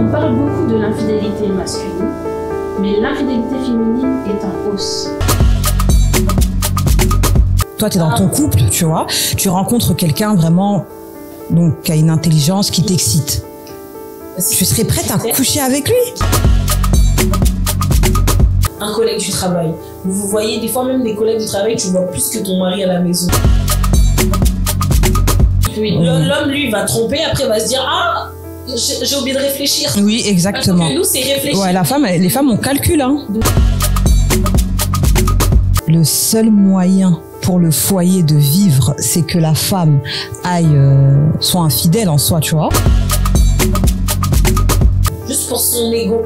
On parle beaucoup de l'infidélité masculine, mais l'infidélité féminine est en hausse. Toi, tu es dans ton couple, tu vois, tu rencontres quelqu'un vraiment donc, qui a une intelligence qui t'excite. Tu serais prête à coucher avec lui? Un collègue du travail. Vous voyez, des fois même des collègues du travail, tu vois plus que ton mari à la maison. Oui, l'homme, lui, va tromper, après va se dire « Ah, j'ai oublié de réfléchir ». Oui, exactement. Alors que nous, c'est réfléchir. Ouais, les femmes, on calcule. Hein. Le seul moyen pour le foyer de vivre, c'est que la femme soit infidèle en soi, tu vois. Juste pour son ego.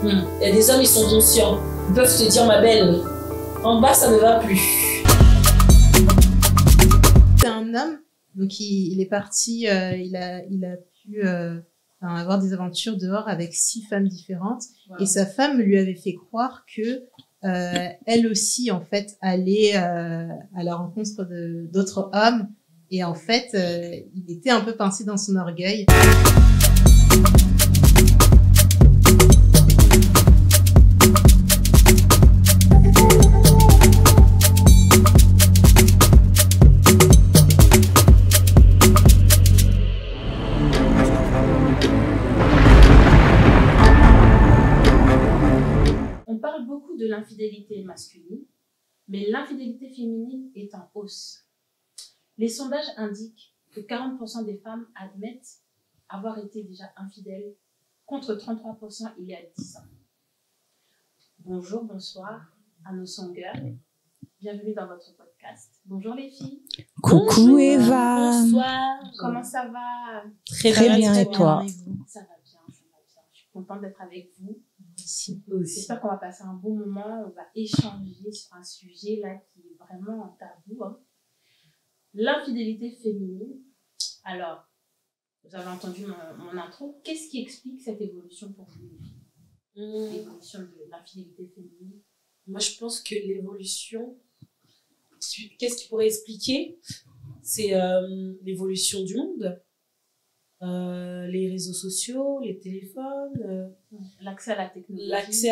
Il y a des hommes, ils sont conscients. Ils peuvent te dire, ma belle, en bas, ça ne va plus. C'est un homme, donc il est parti, il a pu avoir des aventures dehors avec 6 femmes différentes. Wow. Et sa femme lui avait fait croire que elle aussi, en fait, allait à la rencontre d'autres hommes. Et en fait, il était un peu pincé dans son orgueil. De l'infidélité masculine, mais l'infidélité féminine est en hausse. Les sondages indiquent que 40% des femmes admettent avoir été déjà infidèles, contre 33% il y a 10 ans. Bonjour, bonsoir à nos songers. Bienvenue dans votre podcast. Bonjour les filles. Coucou bonjour, Eva. Bonsoir. Comment ça va? Très bien, et toi? Ça va bien, ça va bien. Je suis contente d'être avec vous. J'espère qu'on va passer un bon moment, on va échanger sur un sujet là qui est vraiment un tabou. Hein. L'infidélité féminine. Alors, vous avez entendu mon intro. Qu'est-ce qui explique cette évolution pour vous? L'évolution de l'infidélité féminine. Moi, je pense que l'évolution, qu'est-ce qui pourrait expliquer? C'est l'évolution du monde. Les réseaux sociaux, les téléphones, l'accès à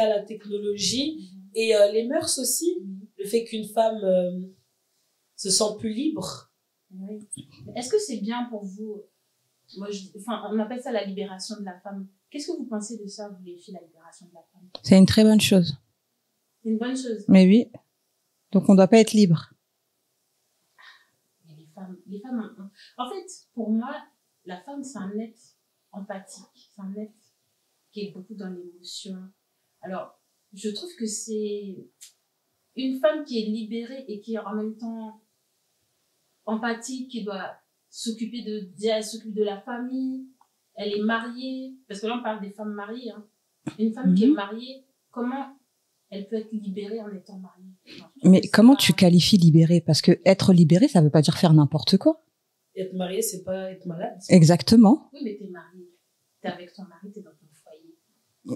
la technologie, et les mœurs aussi, le fait qu'une femme se sent plus libre. Oui. Est-ce que c'est bien pour vous? Moi, on appelle ça la libération de la femme. Qu'est-ce que vous pensez de ça, vous les filles, la libération de la femme? C'est une très bonne chose. C'est une bonne chose. Mais oui. Donc on doit pas être libre. Mais les femmes, en fait, pour moi, la femme, c'est un être empathique, c'est un être qui est beaucoup dans l'émotion. Alors, je trouve que c'est une femme qui est libérée et qui est en même temps empathique, qui doit s'occuper elle s'occupe de la famille, elle est mariée, parce que là on parle des femmes mariées. Hein. Une femme qui est mariée, comment elle peut être libérée en étant mariée? Mais comment tu qualifies libérée? Parce que être libérée, ça veut pas dire faire n'importe quoi. Être mariée, c'est pas être malade. Exactement. Oui, mais t'es mariée. T'es avec ton mari, t'es dans ton foyer.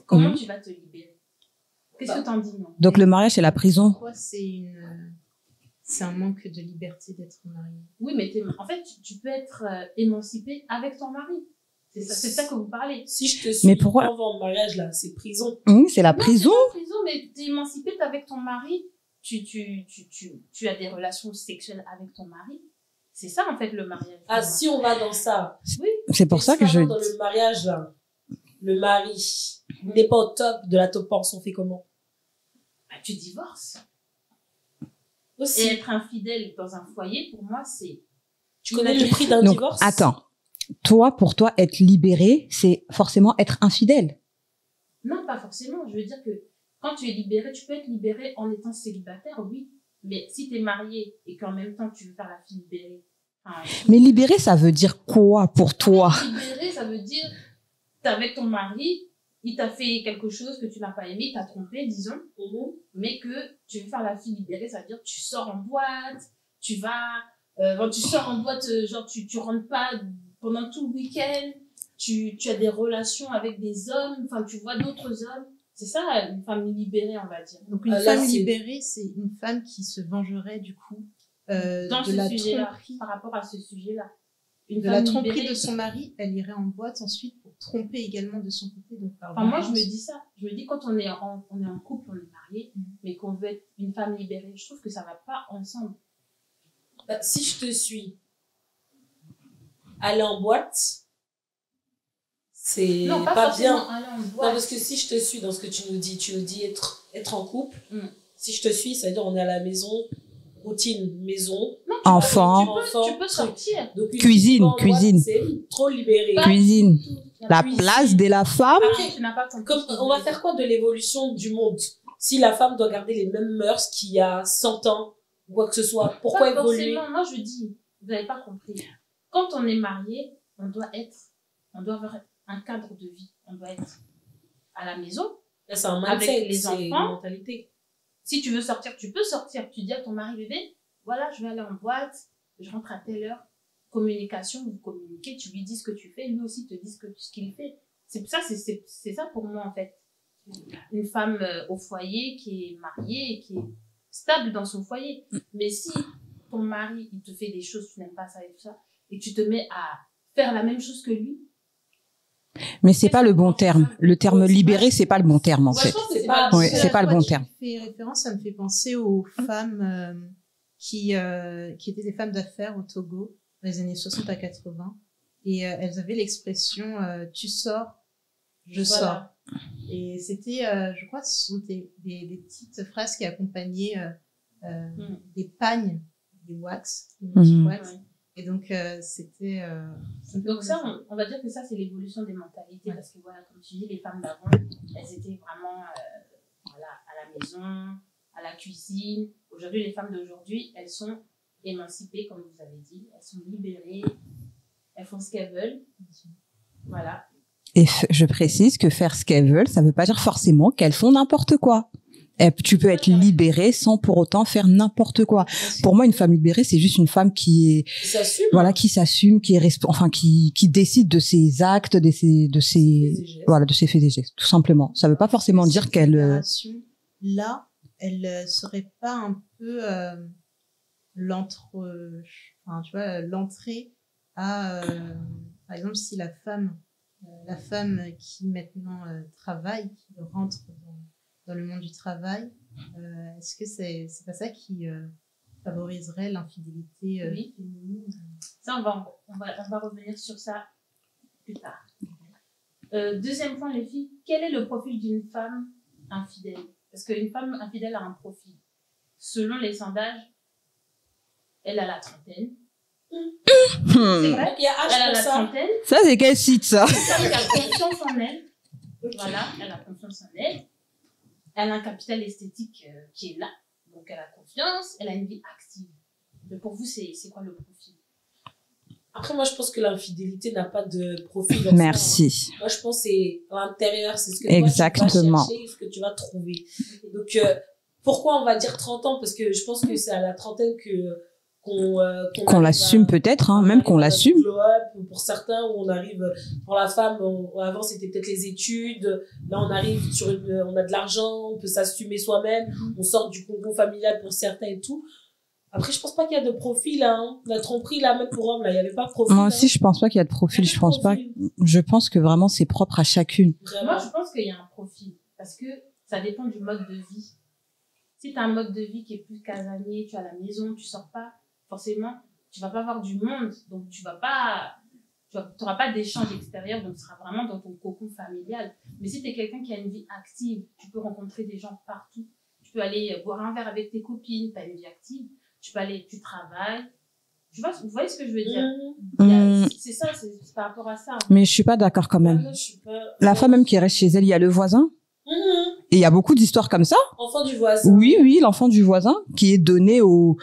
Comment tu vas te libérer? Qu'est-ce que t'en dis, non? Donc le mariage, c'est la prison. Pourquoi c'est un manque de liberté d'être mariée? Oui, mais en fait, tu peux être émancipée avec ton mari. C'est ça que vous parlez. Si je te suis avant le mariage, là, c'est prison. C'est la prison. C'est la prison, mais t'es émancipée, t'es avec ton mari. Tu as des relations sexuelles avec ton mari. C'est ça, en fait, le mariage. Ah, si on va dans ça. Oui. C'est pour ça que dans le mariage, là, le mari n'est pas au top de la topance, on fait comment? Bah, tu divorces. Aussi. Et être infidèle dans un foyer, pour moi, c'est... Tu connais le prix d'un divorce? Attends. Pour toi, être libéré, c'est forcément être infidèle. Non, pas forcément. Je veux dire que quand tu es libéré, tu peux être libéré en étant célibataire, oui. Mais si tu es marié et qu'en même temps, tu veux faire la fille libérée... Mais libéré, ça veut dire quoi pour toi? Libéré, ça veut dire, t'es avec ton mari, il t'a fait quelque chose que tu n'as pas aimé, il t'a trompé, disons, mais que tu veux faire la fille libérée, ça veut dire tu sors en boîte, tu sors en boîte, genre tu rentres pas pendant tout le week-end, tu as des relations avec des hommes, enfin tu vois d'autres hommes. C'est ça, une femme libérée, on va dire. Donc une femme libérée, c'est une femme qui se vengerait du coup de la tromperie. Par rapport à ce sujet-là. De la tromperie de son mari, elle irait en boîte ensuite pour tromper également de son côté. Donc, par Enfin, moi, je vengeance. me dis ça. Je me dis, quand on est en couple, on est marié, mais qu'on veut être une femme libérée, je trouve que ça va pas ensemble. Bah, si je te suis, aller en boîte, c'est Non, pas forcément bien. aller en Non, boîte. parce que si je te suis dans ce que tu nous dis être en couple. Mm. Si je te suis, ça veut dire on est à la maison, routine, maison, Non, Enfant. tu peux sortir. Donc, une Cuisine, fille en boîte, cuisine. c'est trop libéré. Pas Cuisine. du tout. La Cuisine. place de la femme. Après, tu n'as pas compris. Comme, on va faire quoi de l'évolution du monde si la femme doit garder les mêmes mœurs qu'il y a 100 ans ou quoi que ce soit? Pourquoi Pas évoluer? forcément. Moi, je dis, vous n'avez pas compris. Quand on est marié, on doit avoir un cadre de vie. On doit être à la maison. Là, c'est un Avec mindset, les c'est une enfants. mentalité. Si tu veux sortir, tu peux sortir. Tu dis à ton mari, bébé, voilà, je vais aller en boîte, je rentre à telle heure. Communication, vous communiquez, tu lui dis ce que tu fais, lui aussi te dit ce qu'il fait. C'est ça pour moi, en fait. Une femme au foyer qui est mariée et qui est stable dans son foyer. Mais si ton mari, il te fait des choses, tu n'aimes pas ça et tout ça, et tu te mets à faire la même chose que lui. Mais c'est pas le bon terme. Le terme libéré, c'est pas le bon terme, en Ouais, fait. je pense que C'est c'est pas- pas, Ouais, c'est pas le bon terme. Tu fais référence, ça me fait penser aux femmes qui étaient des femmes d'affaires au Togo dans les années 60 à 80. Et elles avaient l'expression tu sors, je Voilà. sors. Et c'était, je crois, ce sont des petites phrases qui accompagnaient des pagnes, des wax, des petits Mhm. wax. Ouais. Et donc, c'était... Donc ça, on va dire que ça, c'est l'évolution des mentalités. Ouais. Parce que voilà, comme tu dis, les femmes d'avant, elles étaient vraiment voilà, à la maison, à la cuisine. Aujourd'hui, les femmes d'aujourd'hui, elles sont émancipées, comme vous avez dit. Elles sont libérées. Elles font ce qu'elles veulent. Voilà. Et je précise que faire ce qu'elles veulent, ça veut pas dire forcément qu'elles font n'importe quoi. Tu peux être libérée sans pour autant faire n'importe quoi. Pour moi, une femme libérée, c'est juste une femme qui est, Ils s'assument. voilà, qui s'assume, qui est qui décide de ses actes, de ses gestes. voilà, de ses faits et gestes, tout simplement. Ça veut pas forcément dire Cette qu'elle, libération, là, elle serait pas un peu enfin, tu vois, l'entrée à, par exemple, si la femme qui maintenant travaille, qui rentre dans le monde du travail, est-ce que c'est pas ça qui favoriserait l'infidélité Oui. féminine? Ça, on va revenir sur ça plus tard. Deuxième point, les filles. Quel est le profil d'une femme infidèle? Parce qu'une femme infidèle a un profil. Selon les sondages, elle a la trentaine. C'est vrai? Il y a Elle âge a pour la ça. trentaine. ça, c'est quel site, ça? C'est ça, elle a confiance en elle. Voilà, elle a confiance en elle. Elle a un capital esthétique qui est là. Donc, elle a confiance. Elle a une vie active. Mais pour vous, c'est quoi le profil? Après, moi, je pense que l'infidélité n'a pas de profil. dans ça, hein. Merci. Moi, je pense que c'est à l'intérieur, c'est ce que toi, Exactement. tu vas chercher, ce que tu vas trouver. Donc, pourquoi on va dire 30 ans? Parce que je pense que c'est à la trentaine qu'on Qu'on l'assume peut-être, hein, même qu'on l'assume. Pour certains, où on arrive, pour la femme, avant c'était peut-être les études, là on arrive on a de l'argent, on peut s'assumer soi-même, on sort du cocon familial pour certains et tout. Après, je pense pas qu'il y a de profil, hein. La tromperie, là, même pour hommes, là, il y avait pas de profil. Moi hein. aussi, je pense pas qu'il y a de profil. Je pense pas. Je pense que vraiment, c'est propre à chacune. Vraiment. Moi, je pense qu'il y a un profil. Parce que ça dépend du mode de vie. Si tu as un mode de vie qui est plus casanier, tu es à la maison, tu sors pas, forcément, tu vas pas voir du monde. Donc, tu n'auras pas d'échange extérieur. Donc, tu seras vraiment dans ton cocon familial. Mais si tu es quelqu'un qui a une vie active, tu peux rencontrer des gens partout. Tu peux aller boire un verre avec tes copines, tu as une vie active. Tu peux aller, tu travailles. Tu vois, vous voyez ce que je veux dire? C'est ça, c'est par rapport à ça. Mais je suis pas d'accord quand même. Moi, je suis pas... La femme même qui reste chez elle, il y a le voisin. Et il y a beaucoup d'histoires comme ça. Enfant du voisin. Oui, l'enfant du voisin qui est donné au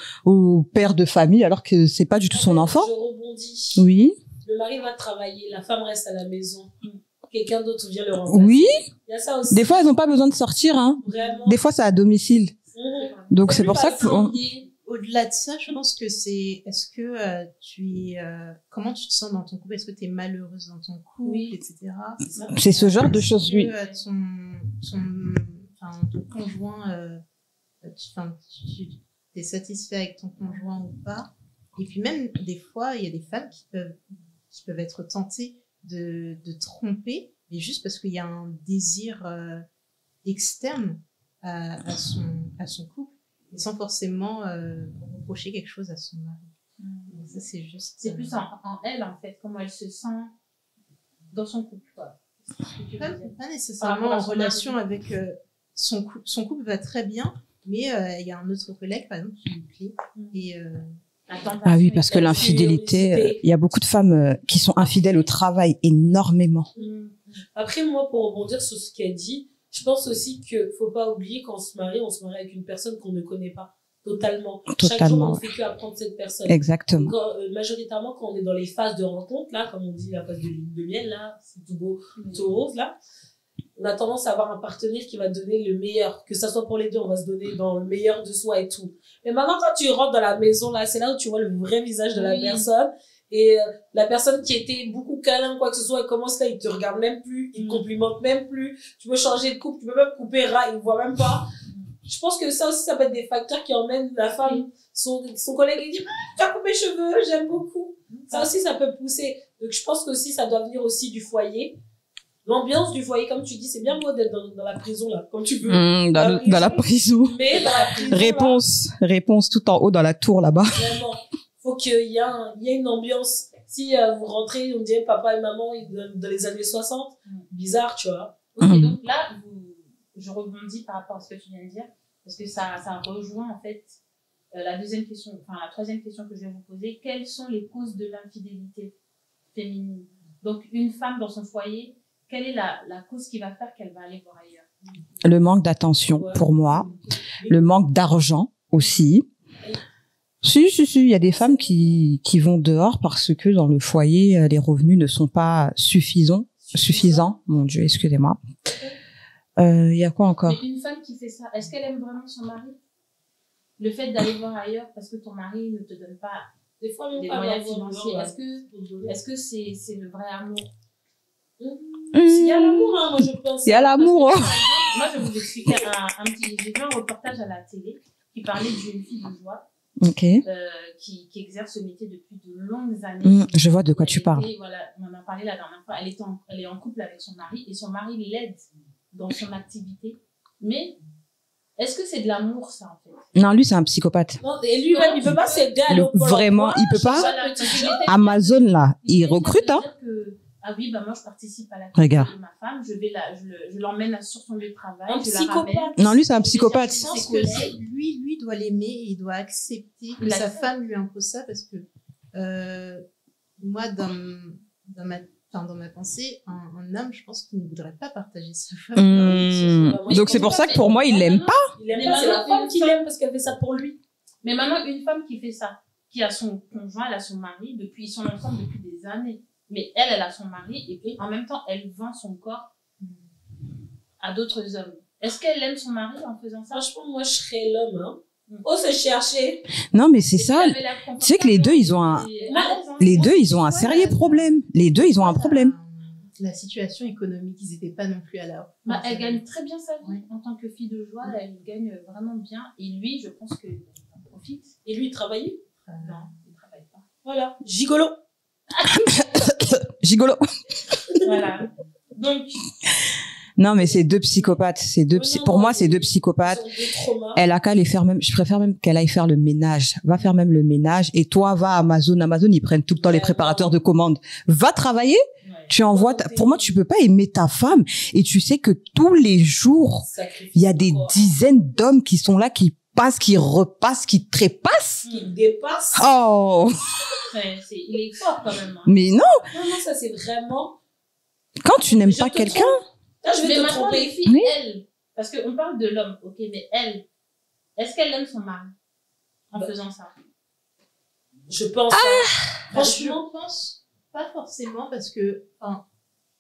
père de famille alors que c'est pas du tout son enfant. Je rebondis. Oui. Le mari va travailler, la femme reste à la maison. Quelqu'un d'autre vient le remplacer. Oui. Il y a ça aussi. Des fois, elles ont pas besoin de sortir, hein. Vraiment. Des fois, c'est à domicile. Donc, c'est pour ça que, Au-delà de ça, je pense que est-ce que comment tu te sens dans ton couple? Est-ce que tu es malheureuse dans ton couple, Oui. etc. c'est ce genre de choses, oui. Ton conjoint, tu es satisfait avec ton conjoint ou pas? Et puis même, des fois, il y a des femmes qui peuvent être tentées de tromper, mais juste parce qu'il y a un désir externe à son couple, et sans forcément reprocher quelque chose à son mari. Donc ça, c'est juste... C'est plus en elle, en fait, comment elle se sent dans son couple, quoi. Pas nécessairement en relation avec son couple. Son couple va très bien, mais il y a un autre collègue, par exemple, qui lui plaît. Et, ah oui, parce que l'infidélité, il y a beaucoup de femmes qui sont infidèles au travail, énormément. Après, moi, pour rebondir sur ce qu'elle dit, je pense aussi qu'il faut pas oublier qu'on se marie avec une personne qu'on ne connaît pas totalement. Chaque jour, on ne fait que apprendre cette personne. Exactement. Majoritairement, quand on est dans les phases de rencontre, là, comme on dit, la phase de lune de miel, là, c'est tout beau, tout rose, là, on a tendance à avoir un partenaire qui va donner le meilleur. Que ça soit pour les deux, on va se donner dans le meilleur de soi et tout. Mais maintenant, quand tu rentres dans la maison, là, c'est là où tu vois le vrai visage de la personne. Et la personne qui était beaucoup câlin, quoi que ce soit, elle commence là, il te regarde même plus, il te complimente même plus. Tu peux changer de coupe, tu peux même couper ras, il voit même pas. Je pense que ça aussi, ça peut être des facteurs qui emmènent la femme, son collègue, il dit, tu as coupé les cheveux, j'aime beaucoup. Ça aussi, ça peut pousser. Donc, je pense que aussi, ça doit venir aussi du foyer. L'ambiance du foyer, comme tu dis, c'est bien beau d'être dans la prison, là, comme tu veux. Dans la prison. Mais dans la prison, Réponse tout en haut dans la tour, là-bas. Vraiment. Faut qu'il y ait une ambiance. Si vous rentrez, on dirait papa et maman dans les années 60, bizarre, tu vois. Ok, donc là, je rebondis par rapport à ce que tu viens de dire, parce que ça rejoint en fait la troisième question que je vais vous poser. Quelles sont les causes de l'infidélité féminine? Donc, une femme dans son foyer, quelle est la cause qui va faire qu'elle va aller voir ailleurs? Le manque d'attention, pour moi. Le manque d'argent aussi. Si, il y a des femmes qui vont dehors parce que dans le foyer, les revenus ne sont pas suffisants. Mon Dieu, excusez-moi. Il y a quoi encore? Mais une femme qui fait ça, est-ce qu'elle aime vraiment son mari? Le fait d'aller voir ailleurs parce que ton mari ne te donne pas des fois des moyens financiers, est-ce que c'est le vrai amour? Il y a l'amour, hein, moi je pense. Il y a l'amour. Moi, je vais vous expliquer j'ai vu un reportage à la télé qui parlait d'une fille de joie. Qui exerce ce métier depuis de longues années. Je vois de quoi tu parles. Voilà, on en a parlé la dernière fois. Elle est en couple avec son mari et son mari l'aide dans son activité. Mais est-ce que c'est de l'amour, ça, en fait? Non, lui, c'est un psychopathe. Non, et lui-même, il peut pas s'aider à vraiment, il peut pas. Amazon, là, il recrute, hein. Ah oui, moi je participe à la Regarde. de ma femme, je l'emmène sur son lieu de travail, un psychopathe. Non, lui c'est un psychopathe. Je pense que lui doit l'aimer et il doit accepter que sa femme lui impose ça parce que moi dans ma pensée, un homme, je pense qu'il ne voudrait pas partager sa femme. Donc c'est pour ça que pour moi il l'aime pas. Il aime pas, c'est la femme qui l'aime parce qu'elle fait ça pour lui. Mais maintenant une femme qui fait ça, qui a son conjoint, elle a son mari ils sont ensemble depuis des années. Mais elle a son mari et puis en même temps, elle vend son corps à d'autres hommes. Est-ce qu'elle aime son mari en faisant ça? Franchement, moi, je serais l'homme, hein. Oh, se chercher. Non, mais c'est ça. Tu sais que les deux, ils ont un sérieux problème. Les deux, ils ont un problème. La situation économique, ils n'étaient pas non plus à la hauteur. Elle gagne très bien sa vie en tant que fille de joie. Elle gagne vraiment bien. Et lui, je pense qu'il en profite. Et lui, il travaillait? Non, il ne travaille pas. Voilà. Gigolo. Gigolo. Voilà. Donc. Non, mais c'est deux psychopathes. Pour moi, c'est deux psychopathes. Elle a qu'à les faire même, je préfère même qu'elle aille faire le ménage. Va faire même le ménage. Et toi, va à Amazon. Amazon, ils prennent tout le temps les préparateurs de commandes. Va travailler. Tu envoies pour moi, tu peux pas aimer ta femme. Et tu sais que tous les jours, il y a des dizaines d'hommes qui sont là, qui passent, qui repassent, qui trépassent. Qui dépassent. Oh. Il est fort quand même. Hein. Mais non. Non, ça c'est vraiment. Quand tu n'aimes pas quelqu'un. Là, je vais te tromper. Les filles, elle, parce qu'on parle de l'homme, ok, mais elle, est-ce qu'elle aime son mari en faisant ça? Je pense. Franchement, je pense pas forcément parce que,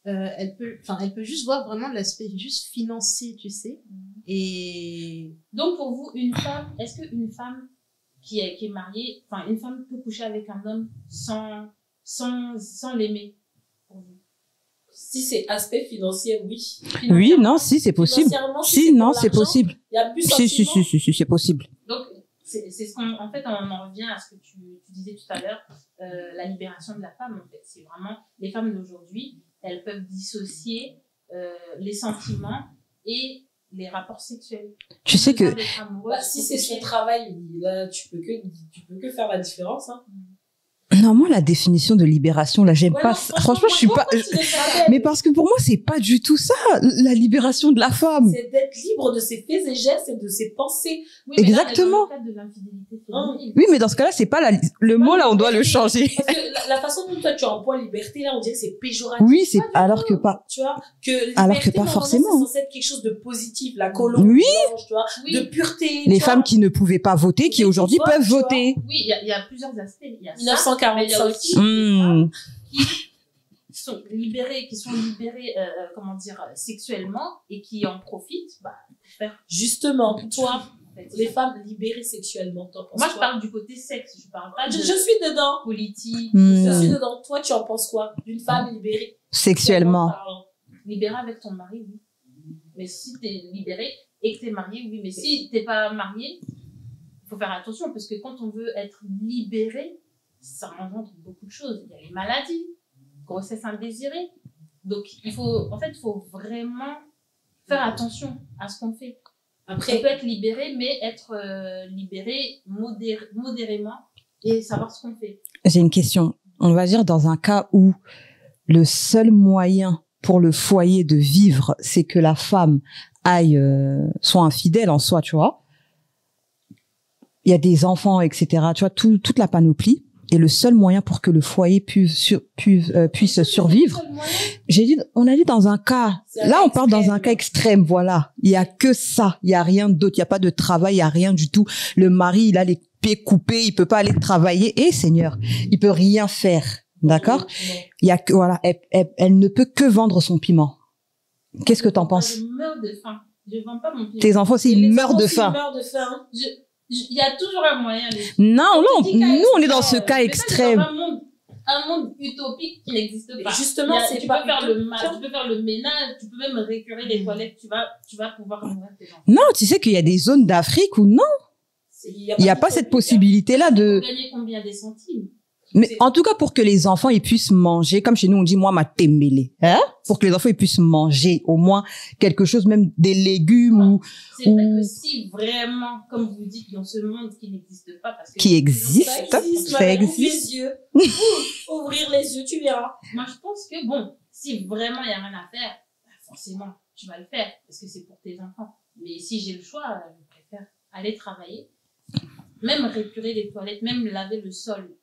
elle peut juste voir vraiment l'aspect juste financier, tu sais. Et donc pour vous, une femme, est-ce qu'une femme qui est mariée, une femme peut coucher avec un homme sans l'aimer pour vous? Si c'est aspect financier, oui. Oui, non, si, c'est possible. Si, non, c'est possible. Il y a plus si, c'est possible. Donc, c'est ce qu'on, en fait, on en revient à ce que tu disais tout à l'heure, la libération de la femme, en fait. C'est vraiment, les femmes d'aujourd'hui, elles peuvent dissocier les sentiments et les rapports sexuels. Tu sais que si c'est son travail, là, tu peux que faire la différence, hein. non, moi, la définition de libération, là, j'aime pas. Non, franchement, je suis pas. Mais parce que pour moi, c'est pas du tout ça, la libération de la femme. C'est d'être libre de ses faits et gestes et de ses pensées. Oui, exactement. Mais là, dans le cadre de l'infidélité féminine. Oui, mais dans ce cas-là, c'est pas le mot, là, on doit le changer. Parce que la façon dont toi, tu emploies liberté, là, on dirait que c'est péjoratif. Oui, c'est, alors que pas. Tu vois, que liberté, alors que pas forcément. C'est censé être quelque chose de positif, la colombe. Oui. Tu vois, de pureté. Les femmes qui ne pouvaient pas voter, qui aujourd'hui peuvent voter. Oui, il y a plusieurs aspects. Il y a 1945. Mais il y a aussi des femmes qui sont libérées, comment dire, sexuellement et qui en profitent, pour faire. Justement, toi, les femmes libérées sexuellement, t'en penses quoi? Moi, je parle du côté sexe, je parle pas je suis dedans. Politique. Je suis dedans. Toi, tu en penses quoi d'une femme libérée sexuellement? Libérée avec ton mari, oui. Mais si t'es libérée et que t'es mariée, oui. Mais si t'es pas mariée, il faut faire attention parce que quand on veut être libéré, ça engendre beaucoup de choses. Il y a les maladies, grossesse indésirée. Donc, il faut vraiment faire attention à ce qu'on fait. Après, on peut être libéré, mais être libéré modérément et savoir ce qu'on fait. J'ai une question. On va dire dans un cas où le seul moyen pour le foyer de vivre, c'est que la femme aille, soit infidèle en soi, tu vois. Il y a des enfants, etc. Tu vois, toute la panoplie. Et le seul moyen pour que le foyer puisse survivre, on a dit dans un cas, là on parle dans un cas extrême, voilà. Il y a que ça, il y a rien d'autre, il y a pas de travail, il y a rien du tout. Le mari, il a les pieds coupés, il peut pas aller travailler. Et Seigneur, il peut rien faire, d'accord? Il y a que, voilà, elle ne peut que vendre son piment. Qu'est-ce que t'en penses? Je meurs de faim. Je vends pas mon piment. Tes enfants aussi, ils meurent de faim. Il y a toujours un moyen. Non, nous, on est dans ce cas extrême. Un monde utopique qui n'existe pas. Justement, tu peux faire le ménage, tu peux même récurer les toilettes, tu vas pouvoir nourrir tes enfants. Non, tu sais qu'il y a des zones d'Afrique où non. Il n'y a pas cette possibilité-là de... Gagner combien des centimes? Mais en tout cas, pour que les enfants ils puissent manger, comme chez nous on dit moi ma tembélé, hein, pour que les enfants ils puissent manger au moins quelque chose, même des légumes ou. C'est vrai que si vraiment, comme vous dites, dans ce monde qui n'existe pas, parce que qui existe, ça existe. Les yeux, ouvrir les yeux, tu verras. Moi je pense que bon, si vraiment il y a rien à faire, forcément tu vas le faire parce que c'est pour tes enfants. Mais si j'ai le choix, je préfère aller travailler, même récurer les toilettes, même laver le sol.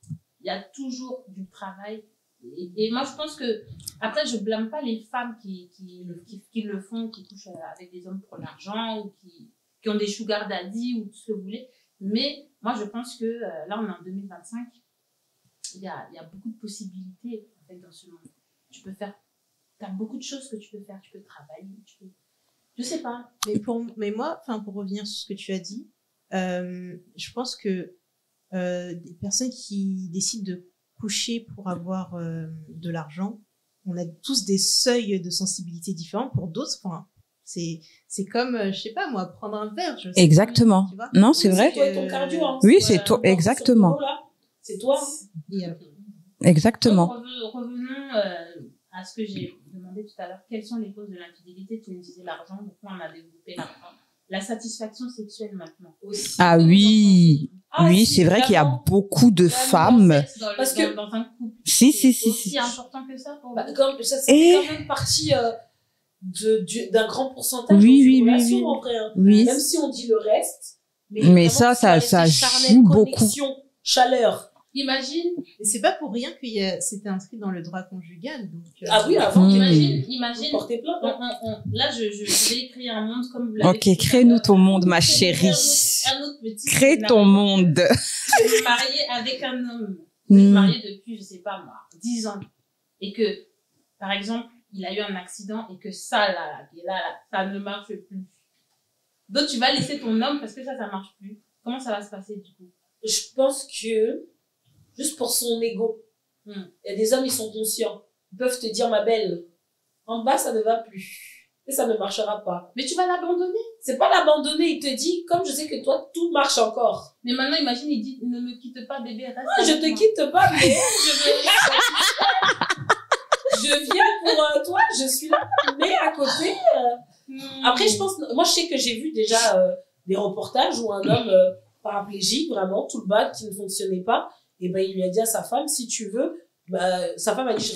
Il y a toujours du travail. Et moi, je pense que, après, je blâme pas les femmes qui le font, qui couchent avec des hommes pour l'argent, ou qui ont des sugar daddy, ou tout ce que vous voulez. Mais moi, je pense que, là, on est en 2025. Il y a beaucoup de possibilités, en fait, dans ce monde. T'as beaucoup de choses que tu peux faire. Tu peux travailler, je sais pas. Mais moi, pour revenir sur ce que tu as dit, je pense que, des personnes qui décident de coucher pour avoir de l'argent, on a tous des seuils de sensibilité différents. Pour d'autres, c'est comme, je sais pas moi, prendre un verre. Exactement. Tu vois, non, c'est vrai. C'est toi et ton cardio. Hein. Oui, c'est toi, exactement. C'est toi. Exactement. Donc, revenons à ce que j'ai demandé tout à l'heure. Quelles sont les causes de l'infidélité? Tu me disais l'argent, donc on a développé l'argent. La satisfaction sexuelle maintenant aussi. Ah oui. Oui, c'est vrai qu'il y a beaucoup de femmes. Parce que dans un couple, c'est aussi important que ça pour comme ça, c'est quand même partie d'un grand pourcentage de relations en vrai. Oui. Même si on dit le reste, mais ça joue beaucoup. Chaleur. Imagine. Et c'est pas pour rien que c'était inscrit dans le droit conjugal. Donc, ah oui, avant. Imagine. Porter plainte. Là, je vais créer un monde comme vous l'avez. Ok, crée-nous ton monde, ma chérie. Un autre petit. Crée ton monde. Je suis mariée avec un homme. Je suis mariée depuis, je sais pas moi, 10 ans. Et que, par exemple, il a eu un accident et que ça ne marche plus. Donc, tu vas laisser ton homme parce que ça marche plus. Comment ça va se passer du coup? Je pense que juste pour son ego. Il y a des hommes, ils sont conscients. Ils peuvent te dire, ma belle, en bas, ça ne va plus. et ça ne marchera pas. Mais tu vas l'abandonner. C'est pas l'abandonner, il te dit, comme je sais que toi, tout marche encore. Mais maintenant, imagine, il dit, ne me quitte pas, bébé, reste. Non, je te quitte pas, mais je viens pour toi, je suis là, mais à côté. Après, je pense, moi, je sais que j'ai vu déjà des reportages où un homme paraplégique, vraiment, tout le bas, qui ne fonctionnait pas, et ben, il lui a dit à sa femme, si tu veux, sa femme a dit,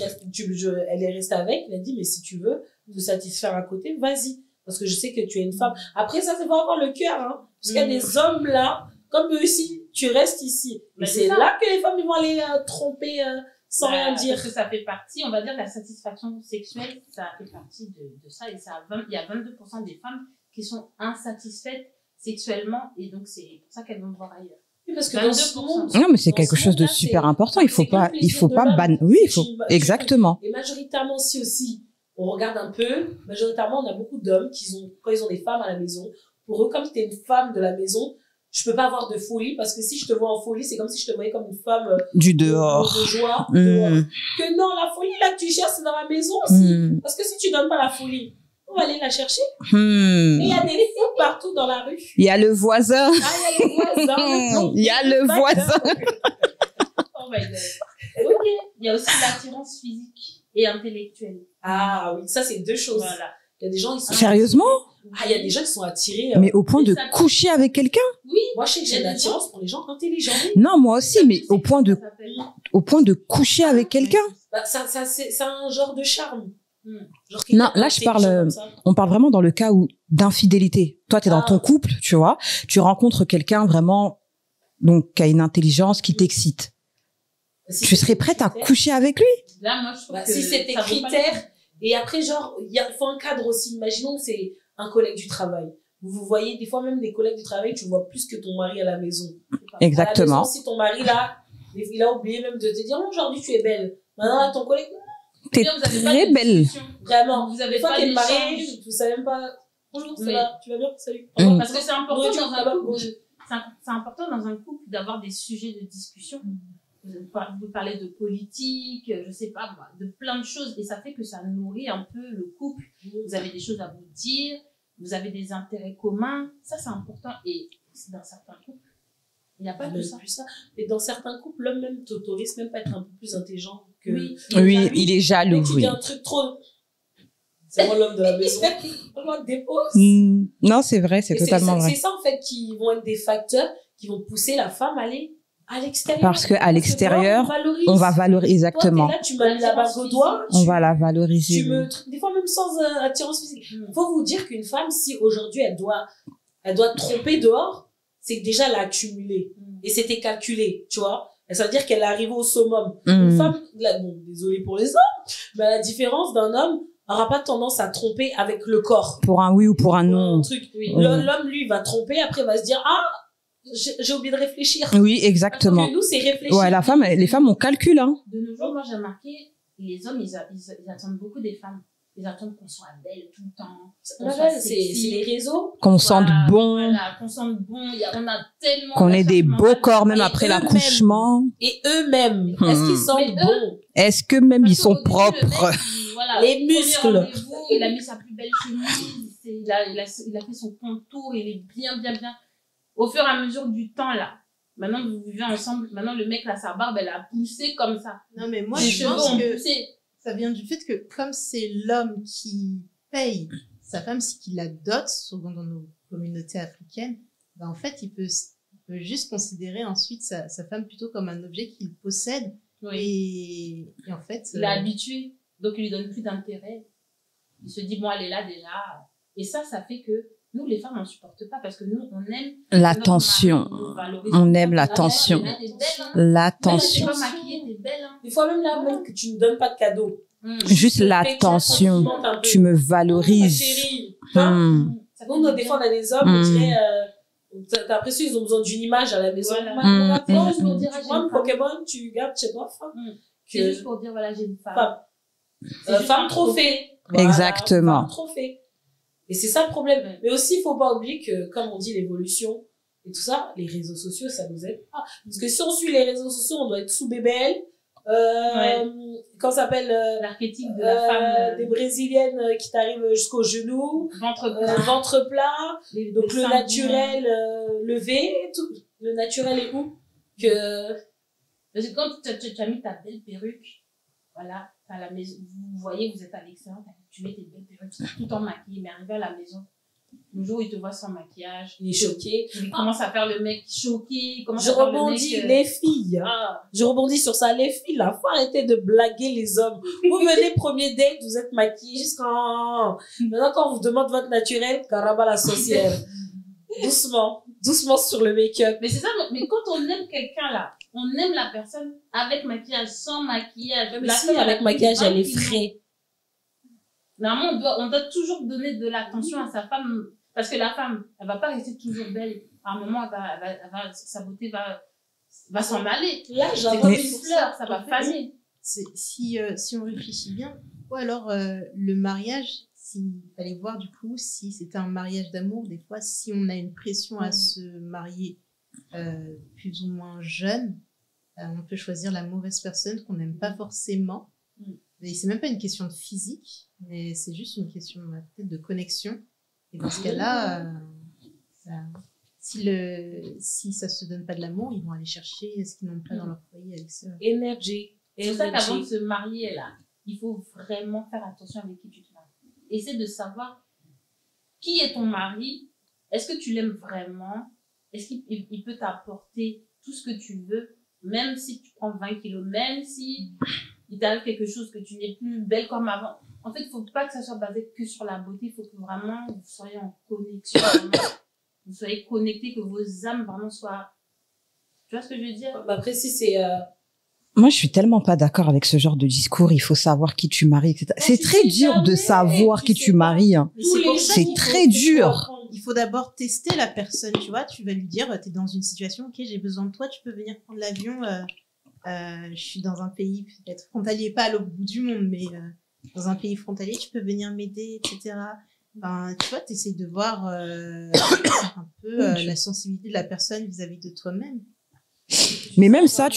elle est restée avec, il a dit, mais si tu veux te satisfaire à côté, vas-y. Parce que je sais que tu es une femme. Après, ça, c'est pas avoir le cœur, hein. Parce qu'il y a des hommes là, comme eux aussi, tu restes ici. Mais c'est là que les femmes, ils vont aller tromper sans rien dire. Parce que ça fait partie, on va dire, la satisfaction sexuelle, ça fait partie de ça. Et il y a 22% des femmes qui sont insatisfaites sexuellement. Et donc, c'est pour ça qu'elles vont voir ailleurs. Oui, parce que dans ce monde, non, mais c'est quelque chose de super important. Il faut pas oui, il faut, exactement. Et majoritairement aussi, on regarde un peu, majoritairement, on a beaucoup d'hommes quand ils ont des femmes à la maison, pour eux, comme tu es une femme de la maison, je peux pas avoir de folie, parce que si je te vois en folie, c'est comme si je te voyais comme une femme du dehors. De joie. Dehors. Que non, la folie, là, que tu cherches, c'est dans la maison aussi. Parce que si tu donnes pas la folie, on va aller la chercher. Et il y a des filles partout dans la rue. Il y a le voisin. Ah, il y a le voisin. Il y a le voisin. Oh my god. Ok. Il y a aussi l'attirance physique et intellectuelle. Ah oui, ça, c'est deux choses. Voilà. Il y a des gens, ils sont... Sérieusement? Ah, il y a des gens qui sont attirés. Mais au point de coucher avec quelqu'un? Oui. Moi, je sais que j'ai de l'attirance pour les gens intelligents. Non, moi aussi, mais au point de coucher avec quelqu'un? Bah, c'est un genre de charme. Genre non, là, on parle vraiment dans le cas d'infidélité. Toi, t'es dans ton couple, tu vois, tu rencontres quelqu'un vraiment, donc, qui a une intelligence qui t'excite. Tu serais prête à coucher avec lui? Là, moi, je trouve que si c'est tes critères, et après, genre, il faut un cadre aussi. Imaginons que c'est un collègue du travail. Vous voyez, des fois, même des collègues du travail, tu vois plus que ton mari à la maison. Exactement. À la maison, si ton mari, là, il a oublié même de te dire, oh, aujourd'hui, tu es belle. Maintenant, là, ton collègue, t'es très belle. Vraiment. Vous avez pas pas t'es marié, tu savais même pas, bonjour, ça va, tu vas bien, salut. Parce que c'est important dans un couple. C'est important dans un couple d'avoir des sujets de discussion. Vous parlez de politique, je sais pas moi, de plein de choses, et ça fait que ça nourrit un peu le couple. Vous avez des choses à vous dire, vous avez des intérêts communs, ça c'est important. Et dans certains couples, il n'y a pas de ça. Et dans certains couples, l'homme même t'autorise même pas être un peu plus intelligent que... Oui, il est jaloux. Il dit un truc trop... C'est moi l'homme de la maison. On te dépose. Non, c'est vrai, c'est totalement vrai. C'est ça en fait qui vont être des facteurs qui vont pousser la femme à aller à l'extérieur. Parce que à l'extérieur, on va valoriser exactement. Toi, t'es là, tu m'as mis la bague au doigt. On va la valoriser. Des fois même sans attirance physique. Faut vous dire qu'une femme, si aujourd'hui elle doit tromper dehors, c'est que déjà elle a accumulé et c'était calculé, tu vois. Ça veut dire qu'elle est arrivée au summum. Une femme, là, bon, désolée pour les hommes, mais à la différence d'un homme, n'aura pas tendance à tromper avec le corps. Pour un oui ou pour un non. L'homme, lui, va tromper, après va se dire, ah, j'ai oublié de réfléchir. Oui, exactement. Parce que nous, c'est réfléchir. Ouais, les femmes, on calcule, hein. De nos jours, moi, j'ai remarqué, les hommes, ils attendent beaucoup des femmes. Ils attendent qu'on soit belle tout le temps. C'est les réseaux. Qu'on sente bon. Voilà, qu'on sente bon. On a tellement. Qu'on ait des beaux corps, même après l'accouchement. Et eux-mêmes. Est-ce qu'ils sentent bon? Est-ce que même ils sont propres? Voilà, les muscles. Il a mis sa plus belle chemise. Il a fait son contour. Il est bien, bien, bien. Au fur et à mesure du temps, là. Maintenant, vous vivez ensemble. Maintenant, le mec, là, sa barbe, elle a poussé comme ça. Non, mais moi, je pense que ça vient du fait que comme c'est l'homme qui paye sa femme, c'est qui la dote, souvent dans nos communautés africaines, ben en fait, il peut juste considérer ensuite sa femme plutôt comme un objet qu'il possède. Oui. Et en fait... Il est habitué, donc il lui donne plus d'intérêt. Il se dit, bon, elle est là déjà. Et ça fait que nous, les femmes, on ne supporte pas parce que nous, on aime... L'attention. On aime l'attention. L'attention. Tu es pas maquillée, t'es belle. Hein. Des fois, même là, même que tu ne donnes pas de cadeaux. Juste l'attention. Tu me valorises. Chérie. Donc, des fois, on a des hommes, on dirait... T'as l'impression qu'ils ont besoin d'une image à la maison. Voilà. Moi, Pokémon, tu gardes chez toi. C'est juste pour dire, voilà, j'ai une femme. Femme trophée. Exactement. Femme trophée. Et c'est ça le problème. Mais aussi, il faut pas oublier que, comme on dit, l'évolution et tout ça, les réseaux sociaux, ça nous aide pas. Parce que si on suit les réseaux sociaux, on doit être sous BBL, Comment ça s'appelle l'archétype de la femme. Des Brésiliennes qui t'arrivent jusqu'au genou. Ventre plat. Donc le naturel levé. Tout. Le naturel est où Parce que quand tu as mis ta belle perruque, voilà, à la maison, vous voyez, vous êtes à l'extérieur, tu mets tes belles perruques tout en maquillé, mais arrivé à la maison, le jour où il te voit sans maquillage, il est choqué. Il commence à faire le mec choqué. Je rebondis, les filles. Je rebondis sur ça. Les filles, là, faut arrêter de blaguer les hommes. Vous venez premier date, vous êtes maquillés jusqu'en... Maintenant, quand on vous demande votre naturel, caraba la sorcière. Doucement. Doucement sur le make-up. Mais c'est ça, mais quand on aime quelqu'un, là, on aime la personne avec maquillage, sans maquillage. Mais si, avec maquillage, elle est frais. Normalement, on doit toujours donner de l'attention à sa femme, parce que la femme, elle va pas rester toujours belle. À un moment, sa beauté va s'en aller. Là, c'est comme une fleur, ça va faner. Si on réfléchit bien, ou alors le mariage, s'il fallait voir du coup si c'était un mariage d'amour, des fois, si on a une pression à se marier plus ou moins jeune, on peut choisir la mauvaise personne qu'on n'aime pas forcément. Et c'est même pas une question de physique, mais c'est juste une question peut-être de connexion. Et dans ce cas-là, si ça se donne pas de l'amour, ils vont aller chercher ce qu'ils n'ont pas dans leur foyer avec ça. Énergie. C'est pour ça qu'avant de se marier, là, il faut vraiment faire attention avec qui tu te maries. Essaie de savoir qui est ton mari. Est-ce que tu l'aimes vraiment? Est-ce qu'il peut t'apporter tout ce que tu veux, même si tu prends 20 kilos, même si il t'arrive quelque chose que tu n'es plus belle comme avant. En fait, il ne faut pas que ça soit basé que sur la beauté. Il faut que vraiment vous soyez en connexion. Vous soyez connectés, que vos âmes vraiment soient... Tu vois ce que je veux dire? Après, si c'est... Moi, je suis tellement pas d'accord avec ce genre de discours. Il faut savoir qui tu maries, etc. C'est très dur de savoir qui tu maries. Hein. C'est très dur. Il faut d'abord tester la personne, tu vois. Tu vas lui dire, t'es dans une situation, ok, j'ai besoin de toi, tu peux venir prendre l'avion. Je suis dans un pays peut-être frontalier, pas à l'autre bout du monde, mais dans un pays frontalier, tu peux venir m'aider, etc. Ben, tu vois, t'essayes de voir un peu la sensibilité de la personne vis-à-vis de toi-même. Mais même ça,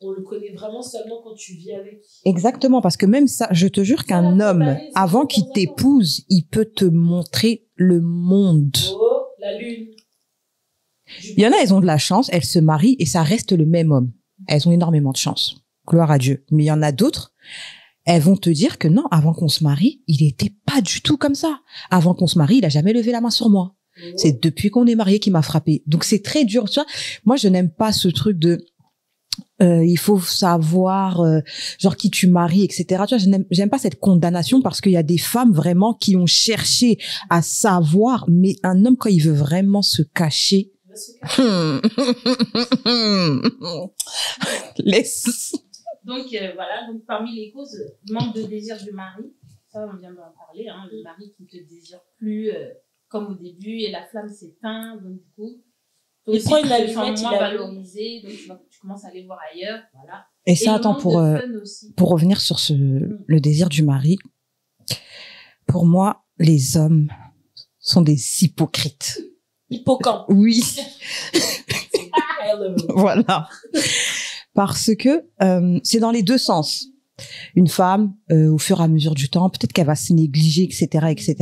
on le connaît vraiment seulement quand tu vis avec. Exactement, parce que même ça, je te jure qu'un homme, avant qu'il t'épouse, il peut te montrer le monde. Oh, la lune. Il y en a, elles ont de la chance, elles se marient et ça reste le même homme. Elles ont énormément de chance. Gloire à Dieu. Mais il y en a d'autres, elles vont te dire que non, avant qu'on se marie, il était pas du tout comme ça. Avant qu'on se marie, il a jamais levé la main sur moi. C'est depuis qu'on est mariés qu'il m'a frappé. Donc c'est très dur, tu vois. Moi, je n'aime pas ce truc de il faut savoir genre qui tu maries, etc. Tu vois, j'aime pas cette condamnation parce qu'il y a des femmes vraiment qui ont cherché à savoir, mais un homme quand il veut vraiment se cacher, laisse. Donc voilà, donc parmi les causes, manque de désir du mari, ça on vient d'en parler, hein, le mari qui ne te désire plus comme au début et la flamme s'éteint, donc du coup il prend une allumette, moins valorisé, donc tu commences à aller voir ailleurs, voilà. Et ça, attends, pour revenir sur le désir du mari, pour moi, les hommes sont des hypocrites. Hippocampe. Oui. Voilà. Parce que c'est dans les deux sens. Une femme, au fur et à mesure du temps, peut-être qu'elle va se négliger, etc., etc.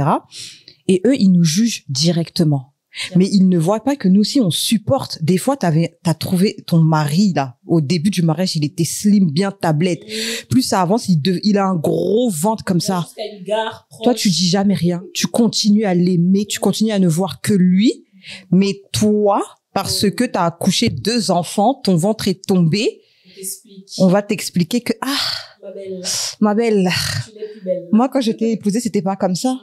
Et eux, ils nous jugent directement. Mais ils ne voient pas que nous aussi on supporte. Des fois, t'as trouvé ton mari là au début du mariage, il était slim, bien tablette. Plus ça avance, il a un gros ventre comme ça. Toi, tu dis jamais rien. Tu continues à l'aimer, tu continues à ne voir que lui. Mais toi, parce que t'as accouché 2 enfants, ton ventre est tombé. On va t'expliquer que ma belle, tu n'es plus belle. Moi, quand je t'ai épousée, c'était pas comme ça.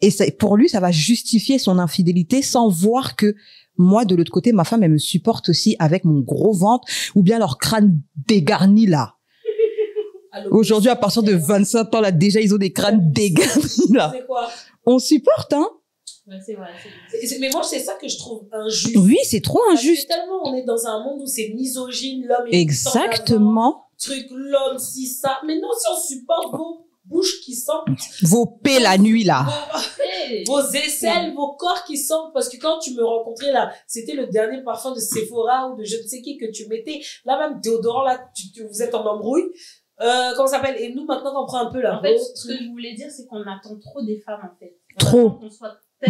Et ça, pour lui, ça va justifier son infidélité sans voir que moi, de l'autre côté, ma femme, elle me supporte aussi avec mon gros ventre ou bien leur crâne dégarni là. Aujourd'hui, à partir de 25 ans, là, déjà, ils ont des crânes dégarnis là. C'est quoi? On supporte, hein? Ouais, c'est vrai. Mais moi, c'est ça que je trouve injuste. Oui, c'est trop injuste. Parce que tellement on est dans un monde où c'est misogyne, l'homme est exactement. Truc, l'homme, si ça. Mais non, si on supporte vos bouches qui sentent. Vos paix la nuit, là. vos aisselles, vos corps qui sentent, parce que quand tu me rencontrais là, c'était le dernier parfum de Sephora ou de je ne sais qui que tu mettais. Là même, déodorant, là, vous êtes en embrouille. Comment ça s'appelle? Et nous, maintenant, on prend un peu là. En fait, ce que je voulais dire, c'est qu'on attend trop des femmes, en fait. Trop.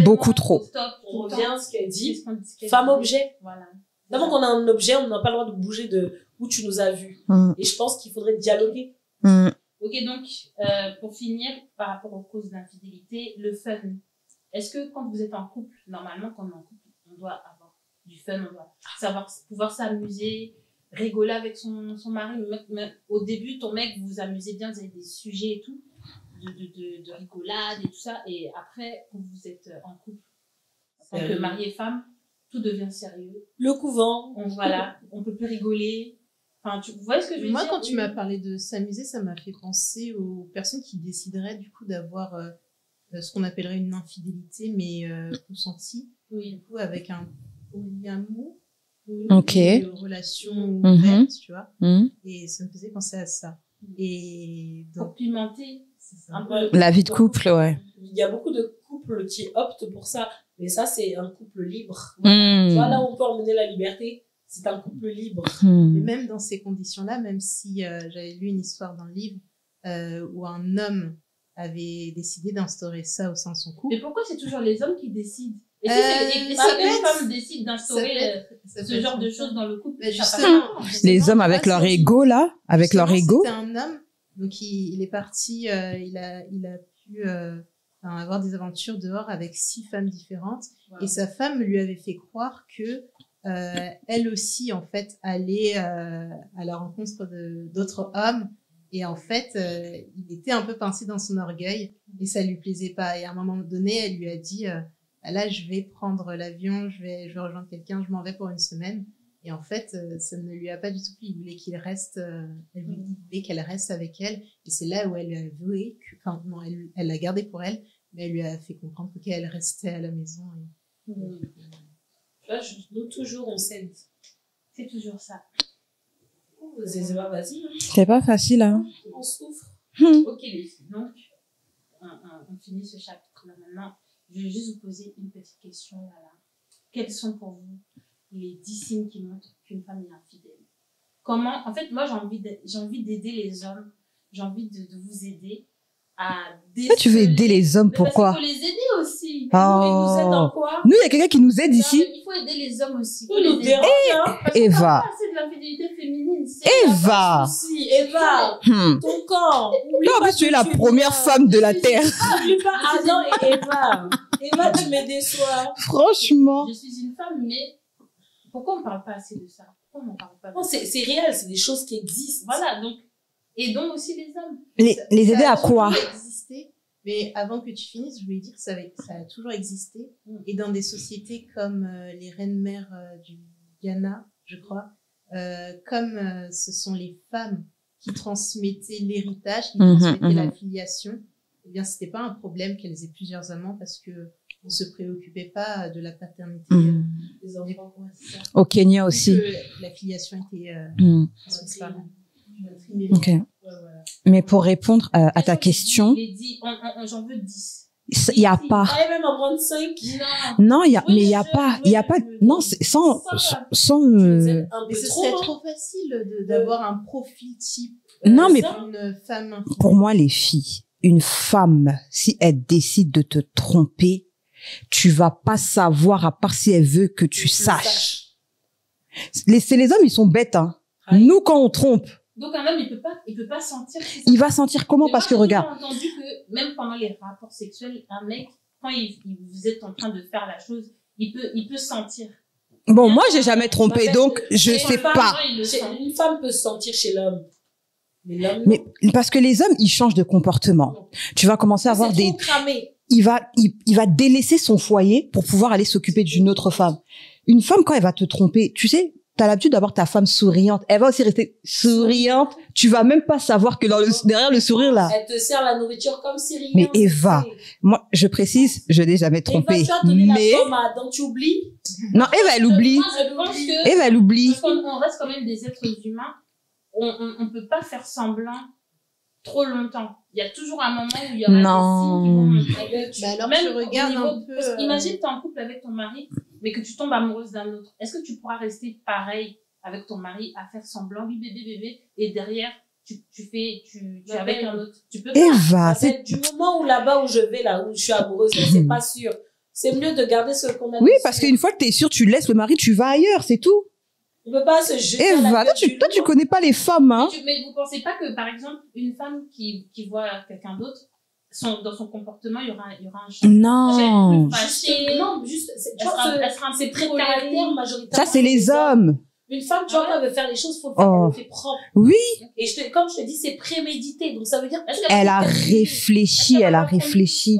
Beaucoup trop. On revient à ce qu'elle dit. Femme objet. Voilà. D'abord qu'on a un objet, on n'a pas le droit de bouger de où tu nous as vus. Et je pense qu'il faudrait dialoguer. Ok, donc, pour finir, par rapport aux causes d'infidélité, le fun. Est-ce que quand vous êtes en couple, normalement, quand on est en couple, on doit avoir du fun, on doit pouvoir s'amuser, rigoler avec son mari. Au début, ton mec, vous vous amusez bien, vous avez des sujets et tout, de rigolade et tout ça. Et après, quand vous êtes en couple, en tant que mari et femme, tout devient sérieux. Le couvent. Voilà, on peut plus rigoler. Enfin, vous voyez ce que je veux dire? Moi, quand tu m'as parlé de s'amuser, ça m'a fait penser aux personnes qui décideraient du coup d'avoir ce qu'on appellerait une infidélité, mais consentie. Oui. Du coup, avec un polyamour. Ok. Une relation ouverte, tu vois. Et ça me faisait penser à ça. Et donc, pour pimenter un peu la vie de couple, ouais. Il y a beaucoup de couples qui optent pour ça, mais ça c'est un couple libre. Tu vois, là où on peut emmener la liberté, c'est un couple libre. Mais même dans ces conditions-là, même si j'avais lu une histoire dans le livre où un homme avait décidé d'instaurer ça au sein de son couple. Mais pourquoi c'est toujours les hommes qui décident? Et ça si les femmes décident d'instaurer ce genre de choses dans le couple? Justement, les hommes avec leur ego, là, avec leur ego. C'était un homme, donc il est parti, il a pu avoir des aventures dehors avec 6 femmes différentes. Wow. Et sa femme lui avait fait croire que elle aussi, en fait, allait à la rencontre d'autres hommes. Et en fait, il était un peu pincé dans son orgueil et ça lui plaisait pas. Et à un moment donné, elle lui a dit là, je vais prendre l'avion, je vais rejoindre quelqu'un, je m'en vais pour une semaine. Et en fait, ça ne lui a pas du tout plu. Il voulait qu'il reste, elle voulait qu'elle reste avec elle. Et c'est là où elle lui a avoué enfin, non, elle l'a gardé pour elle, mais elle lui a fait comprendre qu'elle restait à la maison. Et, là, nous, toujours, on cède. C'est toujours ça. C'est pas facile. C'est pas facile, hein. On souffre. Ok, les filles. Donc, on finit ce chapitre-là maintenant. Je vais juste vous poser une petite question. Voilà. Quels sont pour vous les 10 signes qui montrent qu'une femme est infidèle? Comment, en fait, moi, j'ai envie d'aider les hommes. J'ai envie de vous aider à déceler. Pourquoi tu veux aider les hommes? Pourquoi? Parce qu'il faut les aider aussi. Oh. Ils nous aident dans quoi? Nous, il y a quelqu'un qui nous aide ici. Il faut aider les hommes aussi. Nous, nous dérange, hein. Eva. C'est de l'infidélité féminine. Eva. Si, Eva. Ton corps. Non, en plus, tu es la première femme de la Terre. N'oublie pas Adam et Eva. Eva, tu me déçois. Franchement. Je suis une femme, mais pourquoi on ne parle pas assez de ça? Pourquoi on n'en parle pas? Non, c'est réel, c'est des choses qui existent. Voilà, donc, aidons aussi les hommes. Les aider à quoi? Existé, mais avant que tu finisses, je voulais dire que ça a toujours existé. Et dans des sociétés comme les reines-mères du Ghana, je crois, comme ce sont les femmes qui transmettaient l'héritage, qui transmettaient la filiation, eh bien, c'était pas un problème qu'elles aient plusieurs amants parce que on se préoccupait pas de la paternité des enfants. Au Kenya aussi. La filiation était transmise par Ok. Mais pour répondre à ta question, j'en veux 10. Il y a pas. Allez, même en prendre 5. Non, mais il y a pas, non, c'est sans, Mais ce serait trop facile d'avoir un profil type. Non, mais une femme. Pour moi, les filles, une femme, si elle décide de te tromper, tu vas pas savoir à part si elle veut que tu saches. C'est les hommes, ils sont bêtes, hein. Nous, quand on trompe. Donc un homme, il peut pas sentir. Il va sentir comment? Parce que regarde. J'ai entendu que même pendant les rapports sexuels, un mec, quand vous êtes en train de faire la chose, il peut sentir. Bon, moi, j'ai jamais trompé, donc je sais pas. Une femme peut se sentir chez l'homme. Mais parce que les hommes, ils changent de comportement. Tu vas commencer à avoir des. Il va délaisser son foyer pour pouvoir aller s'occuper d'une autre femme. Une femme, quand elle va te tromper, tu sais, t'as l'habitude d'avoir ta femme souriante. Elle va aussi rester souriante. Tu vas même pas savoir que derrière le sourire là. Elle te sert la nourriture comme si rien. Mais Eva, moi, je précise, je n'ai jamais trompé. Mais donc tu oublies. Non, Eva, elle oublie. Je pense que Eva, elle oublie. Parce qu'on reste quand même des êtres humains. On peut pas faire semblant trop longtemps. Il y a toujours un moment où il y aura Non. des signes qui vont montrer. Bah alors, Même tu regardes au niveau, un peu. parce que imagine, tu es en couple avec ton mari, mais que tu tombes amoureuse d'un autre. Est-ce que tu pourras rester pareil avec ton mari à faire semblant, oui, bébé, et derrière, tu es avec un autre. Tu peux pas. Eva, C'est du moment où là-bas où je vais, là où je suis amoureuse, c'est pas sûr. C'est mieux de garder ce qu'on a. Oui, parce qu'une fois que t'es sûr, tu laisses le mari, tu vas ailleurs, c'est tout. On peut pas se jeter. à la Eva, gueule toi, tu connais pas les femmes, hein. Mais vous pensez pas que, par exemple, une femme qui voit quelqu'un d'autre, dans son comportement, il y aura un changement. Non. Elle sera un c'est peu très colérique. caractère majoritairement. Ça, c'est les hommes. Une femme, tu vois, quand elle veut faire les choses, faut le faire, Oh. elle le fait propre. Oui, Et comme je te dis, c'est prémédité. Donc ça veut dire elle a réfléchi, elle a réfléchi.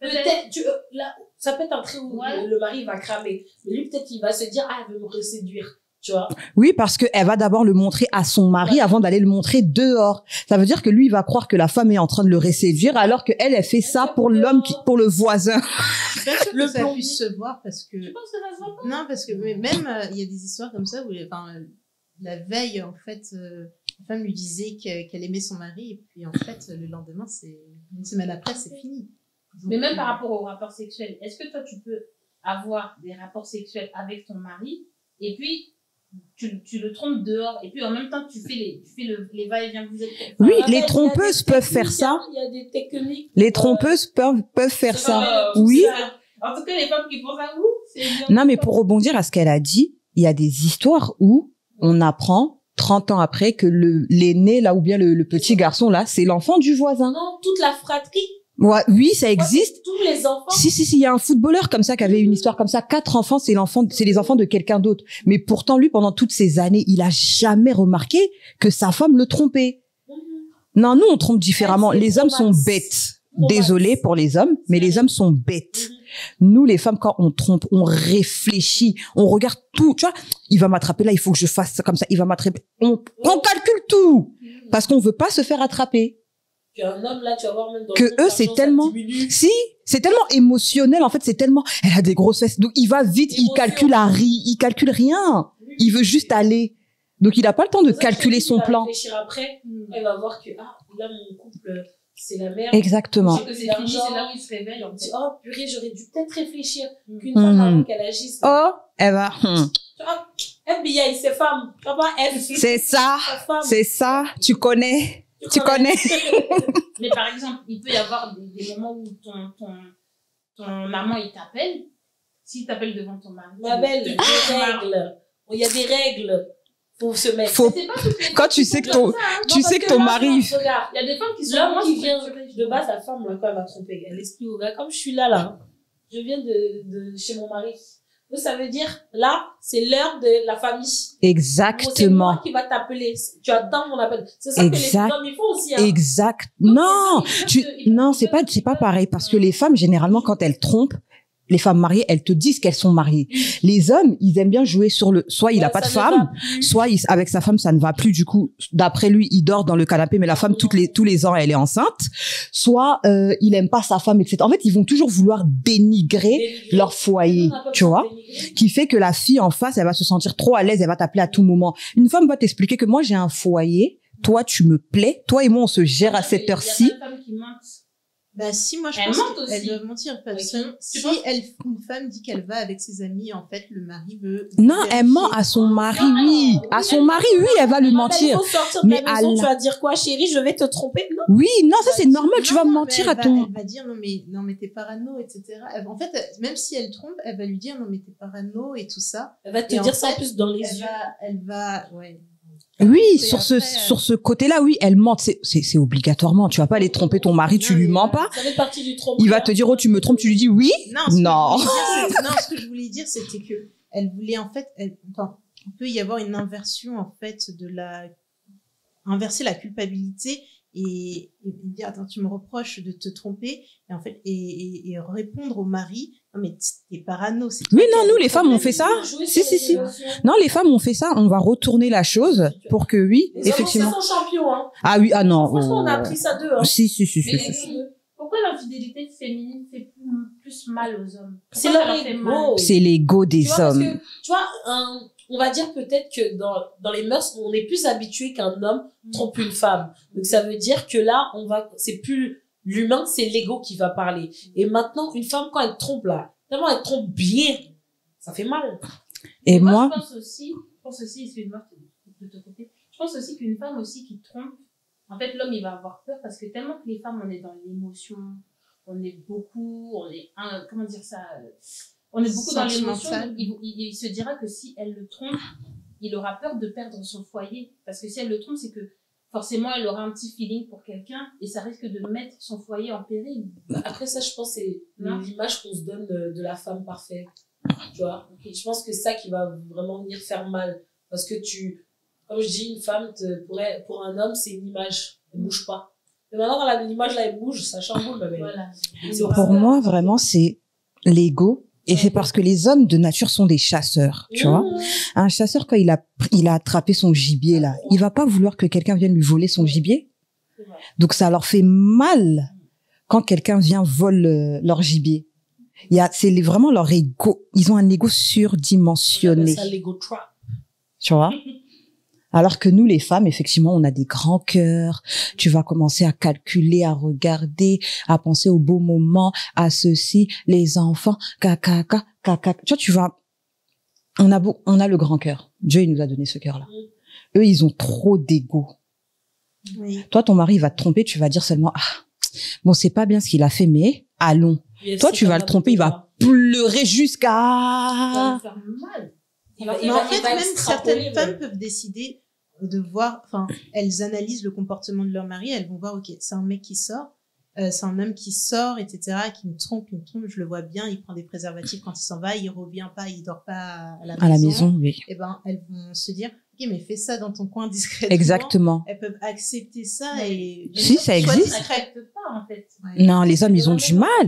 Peut-être, là, ça peut être un trait où Ouais. le mari va cramer. Mais lui, peut-être, il va se dire, ah, elle veut me reséduire. Tu vois? Oui, parce qu'elle va d'abord le montrer à son mari avant d'aller le montrer dehors. Ça veut dire que lui, il va croire que la femme est en train de le réséduire alors qu'elle, elle fait ça pour l'homme, pour le voisin. Je suis pas sûre que ça plombier. puisse se voir parce que. Tu penses que ça se voit pas? Non, parce que même il y a des histoires comme ça où la veille, en fait, la femme lui disait qu'elle aimait son mari et puis en fait, le lendemain, une semaine après, c'est fini. Mais même par rapport au rapport sexuel, est-ce que toi, tu peux avoir des rapports sexuels avec ton mari et puis tu le trompes dehors et puis en même temps, tu fais les va-et-vient. Oui, Enfin, les il y a trompeuses des peuvent faire techniques, ça. hein, il y a des techniques. Les trompeuses peuvent faire ça. Oui. En tout cas, les femmes qui font ça, c'est bien. Non, mais pour rebondir à ce qu'elle a dit, il y a des histoires où on apprend 30 ans après que l'aîné, là, ou bien le petit garçon, là, c'est l'enfant du voisin. Non, toute la fratrie. Ouais, oui, ça existe. Ouais, tous les enfants. Si, il y a un footballeur comme ça qui avait une histoire comme ça. 4 enfants, c'est les enfants de quelqu'un d'autre. Mais pourtant, lui, pendant toutes ces années, il a jamais remarqué que sa femme le trompait. Non, nous, on trompe différemment. Ouais, c'est les hommes sont traumatisme. bêtes. Désolée pour les hommes, mais les hommes sont bêtes. Nous, les femmes, quand on trompe, on réfléchit, on regarde tout. Tu vois, il va m'attraper là, il faut que je fasse ça comme ça. Il va m'attraper. On calcule tout parce qu'on veut pas se faire attraper. Puis un homme, là, tu vas voir même dans Que le eux, c'est tellement, si, c'est tellement émotionnel, en fait, c'est tellement, elle a des grosses fesses. Donc, il va vite, il calcule il calcule rien. Il veut juste aller. Donc, il a pas le temps de calculer son plan. Réfléchir après, elle va voir que, ah, là, mon couple, c'est la merde. Exactement. Je sais que c'est fini, c'est là où il se réveille. On dit, oh, purée, j'aurais dû peut-être réfléchir qu'une femme avant qu'elle agisse. Oh, elle va, Tu vois, FBI, c'est femme. Papa, elle. c'est ça, c'est ça, tu connais. Tu connais. Mais par exemple, il peut y avoir des moments où ton maman, il t'appelle. S'il t'appelle devant ton mari. Ma belle, des règles. Il y a des règles pour se mettre. Quand tu sais que ton mari. Regarde, il y a des femmes qui sont l'homme qui vient de base, la femme, là, quand elle va tromper, elle explique au gars, comme je suis là, je viens de chez mon mari. Donc, ça veut dire, là, c'est l'heure de la famille. Exactement. C'est moi qui va t'appeler. Tu attends mon appel. C'est ça que les hommes, ils font aussi, hein. Exact. Non, non, c'est pas pareil parce que les femmes, généralement, quand elles trompent, les femmes mariées, elles te disent qu'elles sont mariées. Les hommes, ils aiment bien jouer sur soit il a pas de femme, soit avec sa femme, ça ne va plus. Du coup, d'après lui, il dort dans le canapé, mais la femme, tous les ans, elle est enceinte. Soit, il aime pas sa femme, etc. En fait, ils vont toujours vouloir dénigrer leur foyer, tu vois. Qui fait que la fille en face, elle va se sentir trop à l'aise, elle va t'appeler à tout moment. Une femme va t'expliquer que moi, j'ai un foyer, toi, tu me plais, toi et moi, on se gère à cette heure-ci. Il y a plein de femmes qui mentent. Bah si, moi je Elle pense ment qu'elle aussi. doit mentir parce que si penses une femme dit qu'elle va avec ses amis, en fait le mari veut. Non, elle ment à son mari, oui. À son mari, oui, elle va lui mentir. Il faut sortir de Mais la maison, à tu vas dire quoi, chérie, je vais te tromper? Non. Oui, non, ça c'est normal, tu vas Non, mentir mais à ton. Elle va dire non mais t'es parano, etc. En fait, même si elle trompe, elle va lui dire non mais t'es parano et tout ça. Elle va te Et en dire ça en fait, plus dans les yeux. Elle va, ouais. Oui, Et sur après, ce côté-là, oui, elle ment. C'est obligatoirement. Tu vas pas aller tromper ton mari, tu Non, lui mais mens pas. Ça fait partie du trompe. Il va te dire, oh, tu me trompes, tu lui dis oui. Non. Non. Ce que je voulais dire, c'était que elle voulait en fait, enfin, il peut y avoir une inversion en fait inverser la culpabilité et dire attends, tu me reproches de te tromper et en fait et répondre au mari non mais t'es parano. Oui, non, nous les femmes on fait ça. Si. Non, les femmes ont fait ça. On va retourner la chose pour que oui, Les effectivement. hommes aussi sont champions, hein. Ah oui, ah non. Franchement, on a appris ça d'eux, hein. Si. Pourquoi l'infidélité féminine fait plus mal aux hommes? C'est Pourquoi leur ça leur fait ego. mal? C'est l'ego des Tu vois, parce hommes. que, tu vois, on va dire peut-être que dans les mœurs, on est plus habitué qu'un homme trompe une femme. Donc ça veut dire que là, c'est plus l'humain, c'est l'ego qui va parler. Et maintenant, une femme, quand elle trompe là, tellement elle trompe bien, ça fait mal. Et moi, je pense aussi, excuse-moi de te couper, je pense aussi qu'une femme aussi qui trompe, en fait, l'homme, il va avoir peur parce que tellement que les femmes, on est dans l'émotion, on est beaucoup, comment dire ça, on est beaucoup dans l'émotion, il se dira que si elle le trompe, il aura peur de perdre son foyer. Parce que si elle le trompe, c'est que forcément, elle aura un petit feeling pour quelqu'un et ça risque de mettre son foyer en péril. Après ça, je pense que c'est l'image qu'on se donne de la femme parfaite. Tu vois, je pense que c'est ça qui va vraiment venir faire mal. Parce que comme je dis, une femme, pour un homme, c'est une image. Elle bouge pas. Mais maintenant, quand l'image là, elle bouge, ça chamboule, ma belle. Voilà. pour moi, vraiment, c'est l'ego. Et c'est parce que les hommes de nature sont des chasseurs, tu vois. Un chasseur, quand il a attrapé son gibier, là, il va pas vouloir que quelqu'un vienne lui voler son gibier. Donc, ça leur fait mal quand quelqu'un vient voler leur gibier. C'est vraiment leur ego. Ils ont un ego surdimensionné. Ça, l'ego trap. Tu vois? Alors que nous, les femmes, effectivement, on a des grands cœurs. Tu vas commencer à calculer, à regarder, à penser au beau moment, à ceci, les enfants, caca. Tu vois, on a le grand cœur. Dieu, il nous a donné ce cœur-là. Eux, ils ont trop d'ego. Oui. Toi, ton mari va te tromper, tu vas dire seulement, bon, c'est pas bien ce qu'il a fait, mais allons. Toi, tu vas le tromper, il va pleurer jusqu'à... Ça va faire mal. Mais en fait, même certaines femmes peuvent décider de voir, enfin, elles analysent le comportement de leur mari, elles vont voir, ok, c'est un mec qui sort, c'est un homme qui sort, etc., qui me trompe, je le vois bien, il prend des préservatifs quand il s'en va, il revient pas, il dort pas à la maison. Oui. Et ben, elles vont se dire, ok, mais fais ça dans ton coin discrètement. Exactement. Elles peuvent accepter ça et... Si, ça existe. Ils n'acceptent pas, en fait. Ouais. Non, les hommes, ils ont du mal.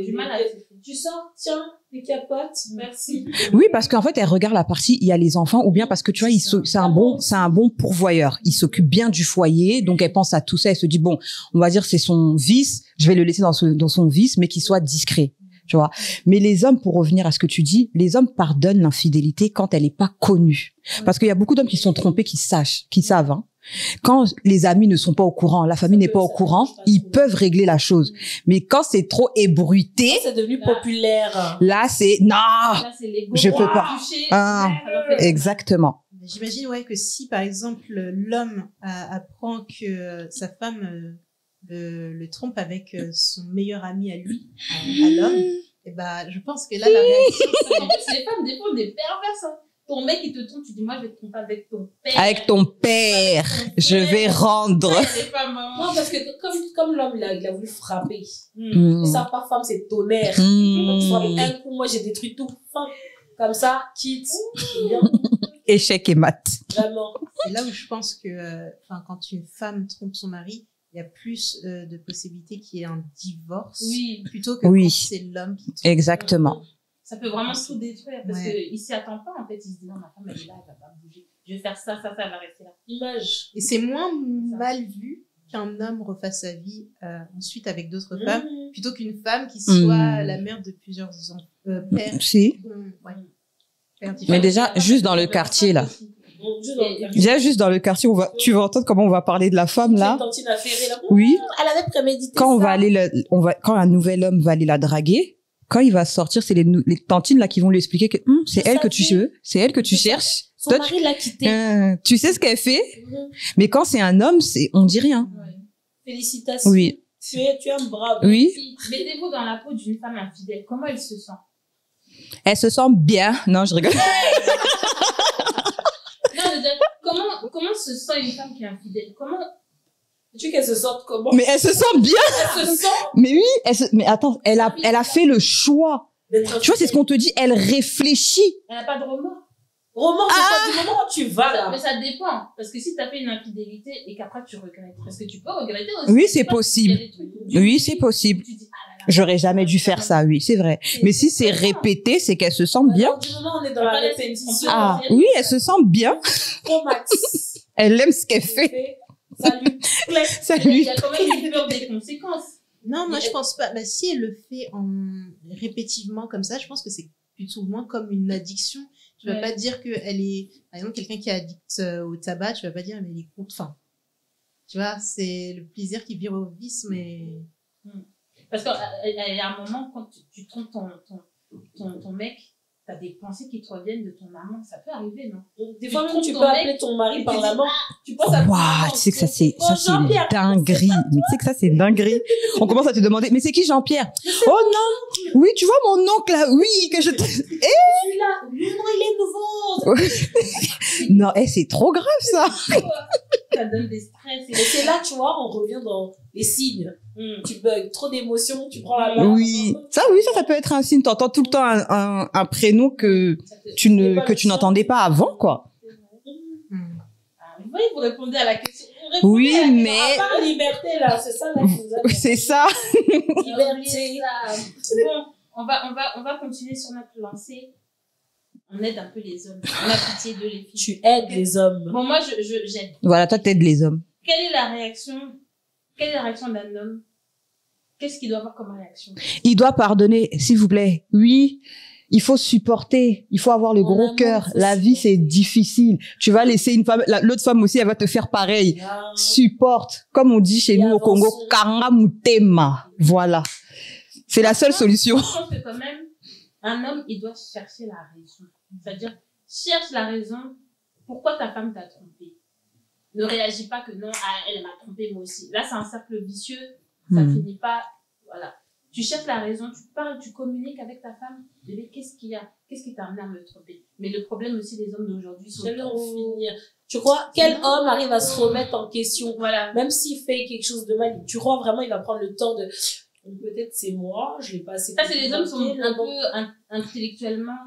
Du mal à accepter. Tu sors, tiens, les capotes, merci. Oui, parce qu'en fait, elle regarde la partie, il y a les enfants, ou bien parce que tu vois, c'est un bon pourvoyeur. Il s'occupe bien du foyer, donc elle pense à tout ça, elle se dit, bon, on va dire c'est son vice, je vais le laisser dans son vice, mais qu'il soit discret. Tu vois. Mais les hommes, pour revenir à ce que tu dis, les hommes pardonnent l'infidélité quand elle n'est pas connue. Parce qu'il y a beaucoup d'hommes qui sont trompés, qui savent, hein. Quand les amis ne sont pas au courant, la famille n'est pas au courant, ils peuvent régler la chose. Mais quand c'est trop ébruité, c'est devenu populaire. là c'est non, Là, c'est l'ego. je peux pas. Exactement. J'imagine, ouais, que si, par exemple, l'homme apprend que sa femme le trompe avec son meilleur ami à lui, à l'homme, et ben, je pense que là, la réaction, En plus, les femmes, des fois, des perverses, hein. Ton mec, il te trompe, tu dis, moi, je vais te tromper avec ton père. Avec ton père, je vais rendre. Ouais, les femmes, maman. Non, parce que comme l'homme, il a voulu frapper. Et ça, pas femme, c'est tonnerre. Donc, avec un coup, moi, j'ai détruit tout. Comme ça, quitte. Échec et mat. Vraiment. c'est là où je pense que, quand une femme trompe son mari, il y a plus de possibilités qu'il y ait un divorce. Oui. Plutôt que Oui. quand c'est l'homme qui trompe. Exactement. Ça peut vraiment tout détruire parce Ouais. qu'il s'y attend pas, en fait. Il se dit, non, ma femme, elle est là, elle va pas bouger. Je vais faire ça, elle va rester là. Image. Et c'est moins mal vu qu'un homme refasse sa vie ensuite avec d'autres femmes, plutôt qu'une femme qui soit la mère de plusieurs pères. Si. Ouais. Pères Mais différents. déjà, juste dans le quartier, là. Déjà, juste dans le quartier, tu vas entendre comment on va parler de la femme, là. Tantine affairée, là. Oui. Elle avait prémédité Quand ça. quand un nouvel homme va aller la draguer, quand il va sortir, c'est les tantines là qui vont lui expliquer que c'est elle que tu veux, c'est elle que tu cherches. Son Toi, mari l'a quitté. tu sais ce qu'elle fait, mais quand c'est un homme, on dit rien. Ouais. Félicitations. Oui, Tu es un brave. oui. Mettez-vous dans la peau d'une femme infidèle. Comment elle se sent? Elle se sent bien. Non, je rigole. Non, je veux dire, comment se sent une femme qui est infidèle? Comment? Tu veux qu'elle se sorte comment? Mais elle se sent bien. Elle se sent Mais oui, mais attends, elle a fait le choix. d'être Tu vois, c'est ce qu'on te dit. Elle réfléchit. Elle n'a pas de remords. Roman, c'est pas du moment où tu vas là. Mais ça dépend. Parce que si tu as fait une infidélité et qu'après tu regrettes, parce que tu peux regretter aussi. Oui, Tu c'est vois, possible. il y a des trucs où tu Oui, dis- c'est possible. Tu dis, ah là là. J'aurais jamais dû faire ça, oui, c'est vrai. Mais si c'est répété, c'est qu'elle se sent bien. Alors, du moment où on est dans la répétition. Ah, oui, elle se sent bien. Pro max. Elle aime ce qu'elle fait. Salut. Il Salut. y a quand même une peur des conséquences. Non, moi je pense pas. Bah, si elle le fait répétitivement comme ça, je pense que c'est plutôt moins comme une addiction. Tu vas pas dire que elle est, par exemple, quelqu'un qui est addict au tabac, tu vas pas dire, mais elle est contre faim. Tu vois, c'est le plaisir qui vire au vice, mais... Parce qu'à un moment, quand tu trompes ton mec, t'as des pensées qui te reviennent de ton amant. Ça peut arriver, non? Des fois, même, tu peux appeler ton mari par l'amant. Tu penses à Waouh, tu sais que ça, c'est dinguerie. Mais tu sais que ça, c'est dinguerie. On commence à te demander, mais c'est qui Jean-Pierre? Oh non! Oui, tu vois mon oncle là, oui, que je te... Celui-là, lui, non, il est nouveau. Non, c'est trop grave, ça. Ça donne des stress. Et c'est là, tu vois, on revient dans les signes. Tu bugs, trop d'émotions, tu prends la barre. Oui, ça peut être un signe. T'entends tout le temps un prénom que tu n'entendais pas avant, quoi. Oui, vous répondez à la question. Oui, mais... À part liberté, là, c'est ça, là, c'est ça. Liberté. Bon, on va continuer sur notre lancée. On aide un peu les hommes. On a pitié de les filles. Tu aides les hommes. Bon, moi, j'aide. Voilà, toi, t'aides les hommes. Quelle est la réaction d'un homme? Qu'est-ce qu'il doit avoir comme réaction? Il doit pardonner, s'il vous plaît. Oui, il faut supporter. Il faut avoir le gros cœur. La vie, c'est difficile. Tu vas laisser une femme, l'autre femme aussi, elle va te faire pareil. Supporte. Comme on dit chez nous au Congo, kanga mutema. Voilà. C'est la seule solution. Je pense que quand même, un homme, il doit chercher la raison. C'est-à-dire, cherche la raison. Pourquoi ta femme t'a trompé? Ne réagis pas que non, elle m'a trompé moi aussi. Là, c'est un cercle vicieux. Ça finit pas, voilà. Tu cherches la raison, tu parles, tu communiques avec ta femme. Bébé, qu'est-ce qu'il y a? Qu'est-ce qui t'a amené à me tromper? Mais le problème aussi des hommes d'aujourd'hui, c'est de finir. Tu crois, quel homme arrive à se remettre en question? Voilà. Même s'il fait quelque chose de mal, tu crois vraiment il va prendre le temps de, peut-être c'est moi, je l'ai pas assez. Ça, c'est les hommes qui sont un peu intellectuellement.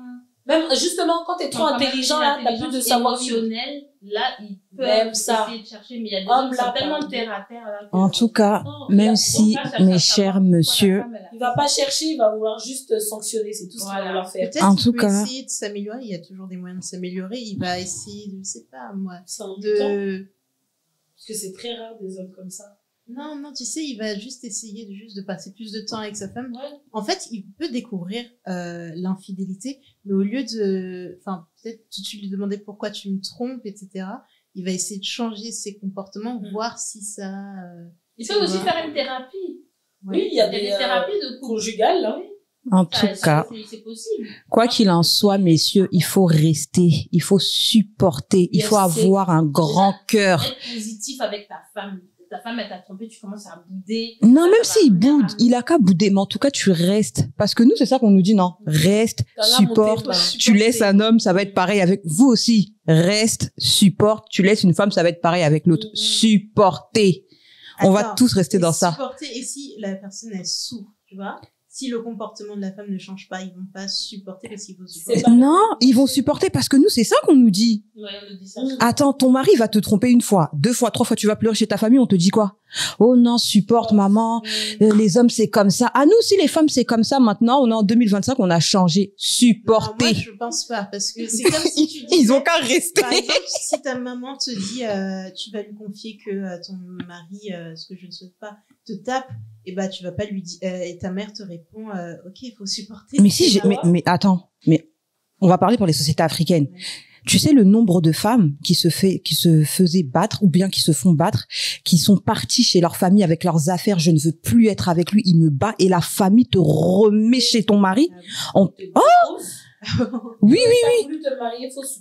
Même, justement, quand t'es trop intelligent, là, t'as plus de savoir émotionnel, là, ils peuvent essayer de chercher, mais il y a des hommes qui sont tellement terre à terre, là. En tout cas, même si, mes chers monsieur, il va pas chercher, il va vouloir juste sanctionner, c'est tout ce qu'il va vouloir faire. Peut-être qu'il peut essayer de s'améliorer, il y a toujours des moyens de s'améliorer, il va essayer de, je sais pas, moi, parce que c'est très rare des hommes comme ça. Non, tu sais, il va juste essayer de passer plus de temps avec sa femme. Ouais. En fait, il peut découvrir l'infidélité, mais au lieu de, enfin, peut-être tout de suite lui demander pourquoi tu me trompes, etc. Il va essayer de changer ses comportements, voir si ça. Il peut aussi faire une thérapie. Ouais. Oui, il y a des thérapies de conjugales, là. Oui. En tout cas, c'est possible. Quoi qu'il en soit, messieurs, il faut rester, il faut supporter, il faut avoir un grand cœur. Être positif avec ta femme. Ta femme, elle t'a trompé, tu commences à bouder. Non, même s'il boude, il a qu'à bouder, mais en tout cas, tu restes. Parce que nous, c'est ça qu'on nous dit, non. Reste, supporte. Tu laisses un homme, ça va être pareil avec vous aussi. Reste, supporte. Tu laisses une femme, ça va être pareil avec l'autre. Supporter. On va tous rester dans ça. Supporter, et si la personne, elle souffre, tu vois? Si le comportement de la femme ne change pas, ils vont pas supporter parce qu'ils vont supporter. Non, ils vont supporter parce que nous, c'est ça qu'on nous dit. Ouais, on nous dit ça. Attends, ton mari va te tromper une fois, 2 fois, 3 fois, tu vas pleurer chez ta famille, on te dit quoi? Oh non, supporte maman, les hommes c'est comme ça. Ah nous aussi les femmes c'est comme ça maintenant, on est en 2025, on a changé. Supporter. Non, moi je pense pas parce que c'est comme si tu disais, ils ont qu'à rester. Par exemple, si ta maman te dit tu vas lui confier que ton mari, ce que je ne souhaite pas, te tape, et bah tu vas pas lui dire et ta mère te répond OK, il faut supporter. Mais si mais attends, mais on va parler pour les sociétés africaines. Ouais. Tu sais le nombre de femmes qui se faisaient battre ou bien qui se font battre, qui sont parties chez leur famille avec leurs affaires, je ne veux plus être avec lui, il me bat, et la famille te remet chez ton mari. Oui.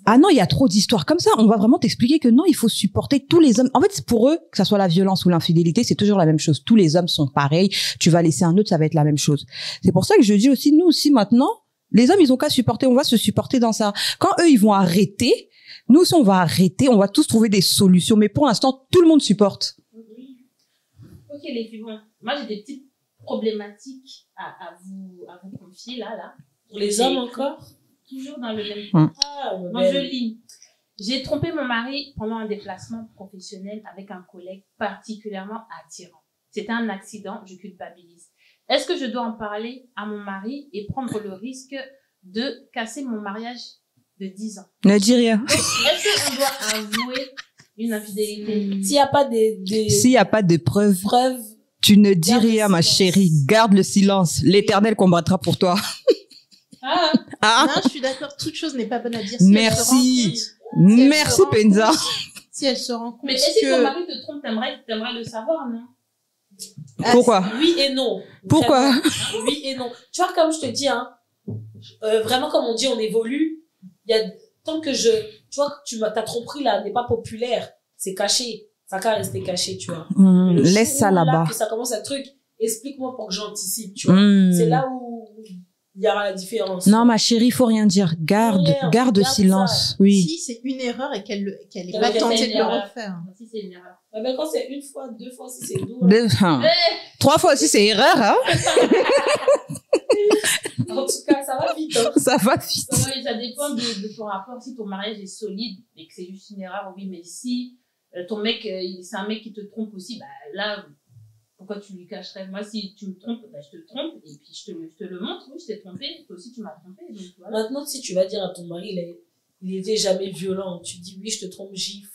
Ah non, il y a trop d'histoires comme ça. On va vraiment t'expliquer que non, il faut supporter tous les hommes. En fait, pour eux, que ça soit la violence ou l'infidélité, c'est toujours la même chose. Tous les hommes sont pareils. Tu vas laisser un autre, ça va être la même chose. C'est pour ça que je dis aussi, nous aussi maintenant, les hommes, ils ont qu'à supporter. On va se supporter dans ça. Quand eux, ils vont arrêter, nous aussi, on va arrêter. On va tous trouver des solutions. Mais pour l'instant, tout le monde supporte. Oui. Ok, les filles. Bon, moi, j'ai des petites problématiques à vous confier là. Pour les hommes encore? Toujours dans le même temps. Moi, je lis. J'ai trompé mon mari pendant un déplacement professionnel avec un collègue particulièrement attirant. C'était un accident, je culpabilise. Est-ce que je dois en parler à mon mari et prendre le risque de casser mon mariage de 10 ans? Ne dis rien. Donc, est-ce qu'on doit avouer une infidélité? S'il n'y a pas S'il n'y a pas de preuves, tu ne dis rien, ma chérie. Garde le silence. L'Éternel combattra pour toi. Ah. Non, je suis d'accord. Toute chose n'est pas bonne à dire. Si Merci. elle Merci, se rend compte- Penza. Si elle se rend compte Mais si ton que... mari te trompe, t'aimerais le savoir, non? Pourquoi? Oui et non. Pourquoi? Vraiment. Oui et non. Tu vois, comme je te dis, hein, vraiment, comme on dit, on évolue. Il y a, tant que tu vois, ta tromperie, là, n'est pas populaire. C'est caché. Ça va rester caché, tu vois. Le Laisse jour ça là là-bas. que ça commence à truc, explique-moi pour que j'anticipe, tu vois. C'est là où il y aura la différence. Non, ma chérie, faut rien dire. Garde Garde silence. ça. Oui. Si c'est une erreur et qu'elle est Qu'elle pas fait tentée une de le erreur. refaire. Si c'est une erreur. Ouais, ben quand c'est une fois, 2 fois, si c'est doux. Enfin, 3 fois aussi, c'est erreur, hein. En tout cas, ça va vite, hein. Ça va vite. Ça dépend de ton rapport. Si ton mariage est solide et que c'est juste une erreur, oui, mais si ton mec, c'est un mec qui te trompe aussi, bah là, pourquoi tu lui cacherais? Moi, si tu me trompes, bah, je te trompe et puis je te le montre. Oui, je t'ai trompé, toi aussi tu m'as trompé. Donc, voilà. Maintenant, si tu vas dire à ton mari, il était jamais violent, tu dis oui, je te trompe, gifle.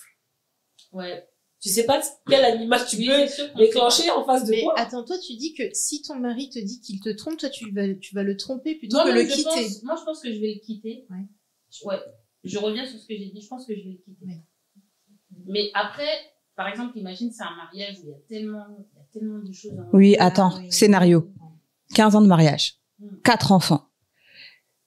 Ouais. Tu sais pas quel animal tu peux c'est sûr qu'on déclencher en face de Mais toi. attends, toi, tu dis que si ton mari te dit qu'il te trompe, toi, tu vas le tromper plutôt Moi, que non, le quitter. moi, je pense que je vais le quitter. Ouais. Ouais. Je reviens sur ce que j'ai dit. Je pense que je vais le quitter. Ouais. Mais après, par exemple, imagine, c'est un mariage où il y a tellement de choses. Oui, Ah, attends. oui. Scénario. 15 ans de mariage. 4 enfants.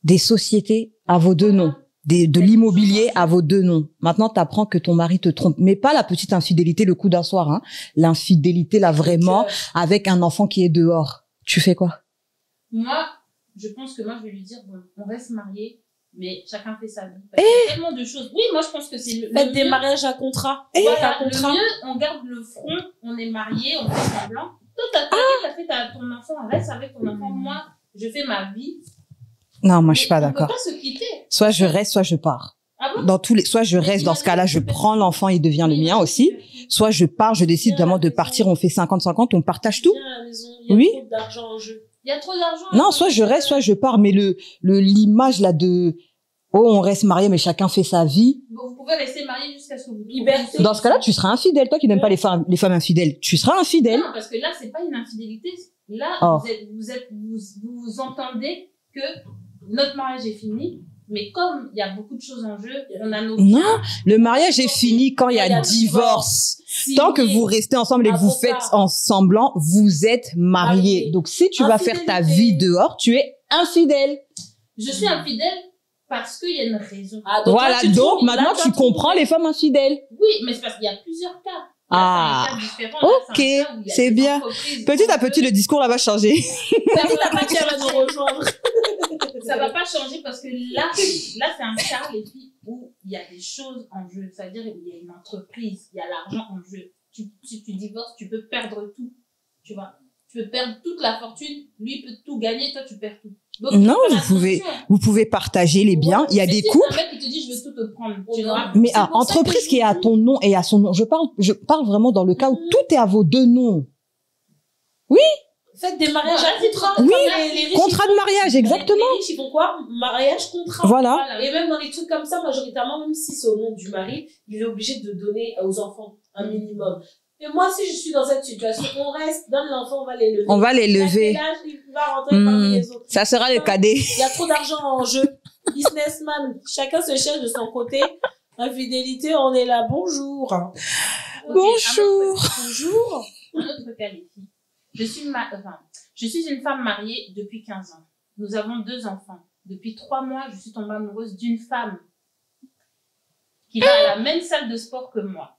Des sociétés à vos 2 noms. De l'immobilier à vos 2 noms. Maintenant, t'apprends que ton mari te trompe. Mais pas la petite infidélité le coup d'un soir, hein. L'infidélité, là, vraiment, avec un enfant qui est dehors. Tu fais quoi? Moi, je pense que moi, je vais lui dire, bon, on reste mariés, mais chacun fait sa vie. Parce qu'il y a tellement de choses. Oui, moi, je pense que c'est le Faites des mieux. mariages à contrat. Voilà, à contrat. le mieux, on garde le front, on est mariés, on fait semblant. Toi, t'as fait ton enfant, reste avec ton enfant. Moi, je fais ma vie. Non, moi, je suis pas On d'accord. peut pas se quitter. Soit je reste, soit je pars. Ah bon? Soit je reste, dans ce cas-là, je prends l'enfant, il devient le mien aussi. Soit je pars, je décide vraiment de partir, on fait 50-50, on partage tout. Viens à la maison, il y a Oui. trop d'argent en jeu. Il y a trop d'argent. Non, soit je reste, soit je pars. Mais l'image là de, oh, on reste mariés, mais chacun fait sa vie. Bon, vous pouvez rester mariés jusqu'à ce que vous Liberté. Dans ce cas-là, tu seras infidèle. Toi qui n'aimes pas les femmes infidèles, tu seras infidèle. Non, parce que là, c'est pas une infidélité. Là, Oh. vous entendez que notre mariage est fini, mais comme il y a beaucoup de choses en jeu, on a nos Non, biens. le mariage est fini quand il y a divorce. Tant que vous restez ensemble et que vous Avocat. faites en semblant, vous êtes mariés. Mariés. Donc si tu vas faire ta Infidélité. vie dehors, tu es infidèle. Je suis infidèle parce qu'il y a une raison. Ah, donc Voilà, là, tu donc trouves- maintenant là, tu trouves- comprends les femmes infidèles. Oui, mais c'est parce qu'il y a plusieurs cas. Là, Ah, c'est un cas différent. Là, ok, c'est un cas où il y a c'est des bien. entreprises Petit à où petit, le discours là va changer. Petit à petit, elle va nous rejoindre. ça va pas changer parce que là c'est un cas, les filles, où il y a des choses en jeu. C'est-à-dire, il y a une entreprise, il y a l'argent en jeu. Si tu divorces, tu peux perdre tout. Tu vois. Tu peux perdre toute la fortune. Lui, il peut tout gagner. Toi, tu perds tout. Donc, Non, fais vous pouvez partager les biens. Il y a Mais des si couples. c'est un mec qui te dit, je veux tout te prendre. Tu Non. vois. Mais C'est pour ça entreprise que je qui est à dis- ton nom et à son nom. Je parle vraiment dans le cas où tout est à vos 2 noms. Faites des mariages Voilà, à c'est contrat. trop- Oui, Comme les riches, Contrat de mariage, exactement. Les riches, ils font quoi? Mariage contrat. Voilà. Et même dans les trucs comme ça, majoritairement, même si c'est au nom du mari, il est obligé de donner aux enfants un minimum. Et moi, si je suis dans cette situation, on reste, donne l'enfant, on va les lever. On va les lever. Là, il va rentrer parmi les autres. Ça sera le cadet. Il y a trop d'argent en jeu. Businessman, chacun se cherche de son côté. Infidélité, on est là. Bonjour. Ok, Bonjour. Bonjour. Un autre cas, les filles. Je suis une femme mariée depuis 15 ans. Nous avons 2 enfants. Depuis 3 mois, je suis tombée amoureuse d'une femme qui va à la même salle de sport que moi.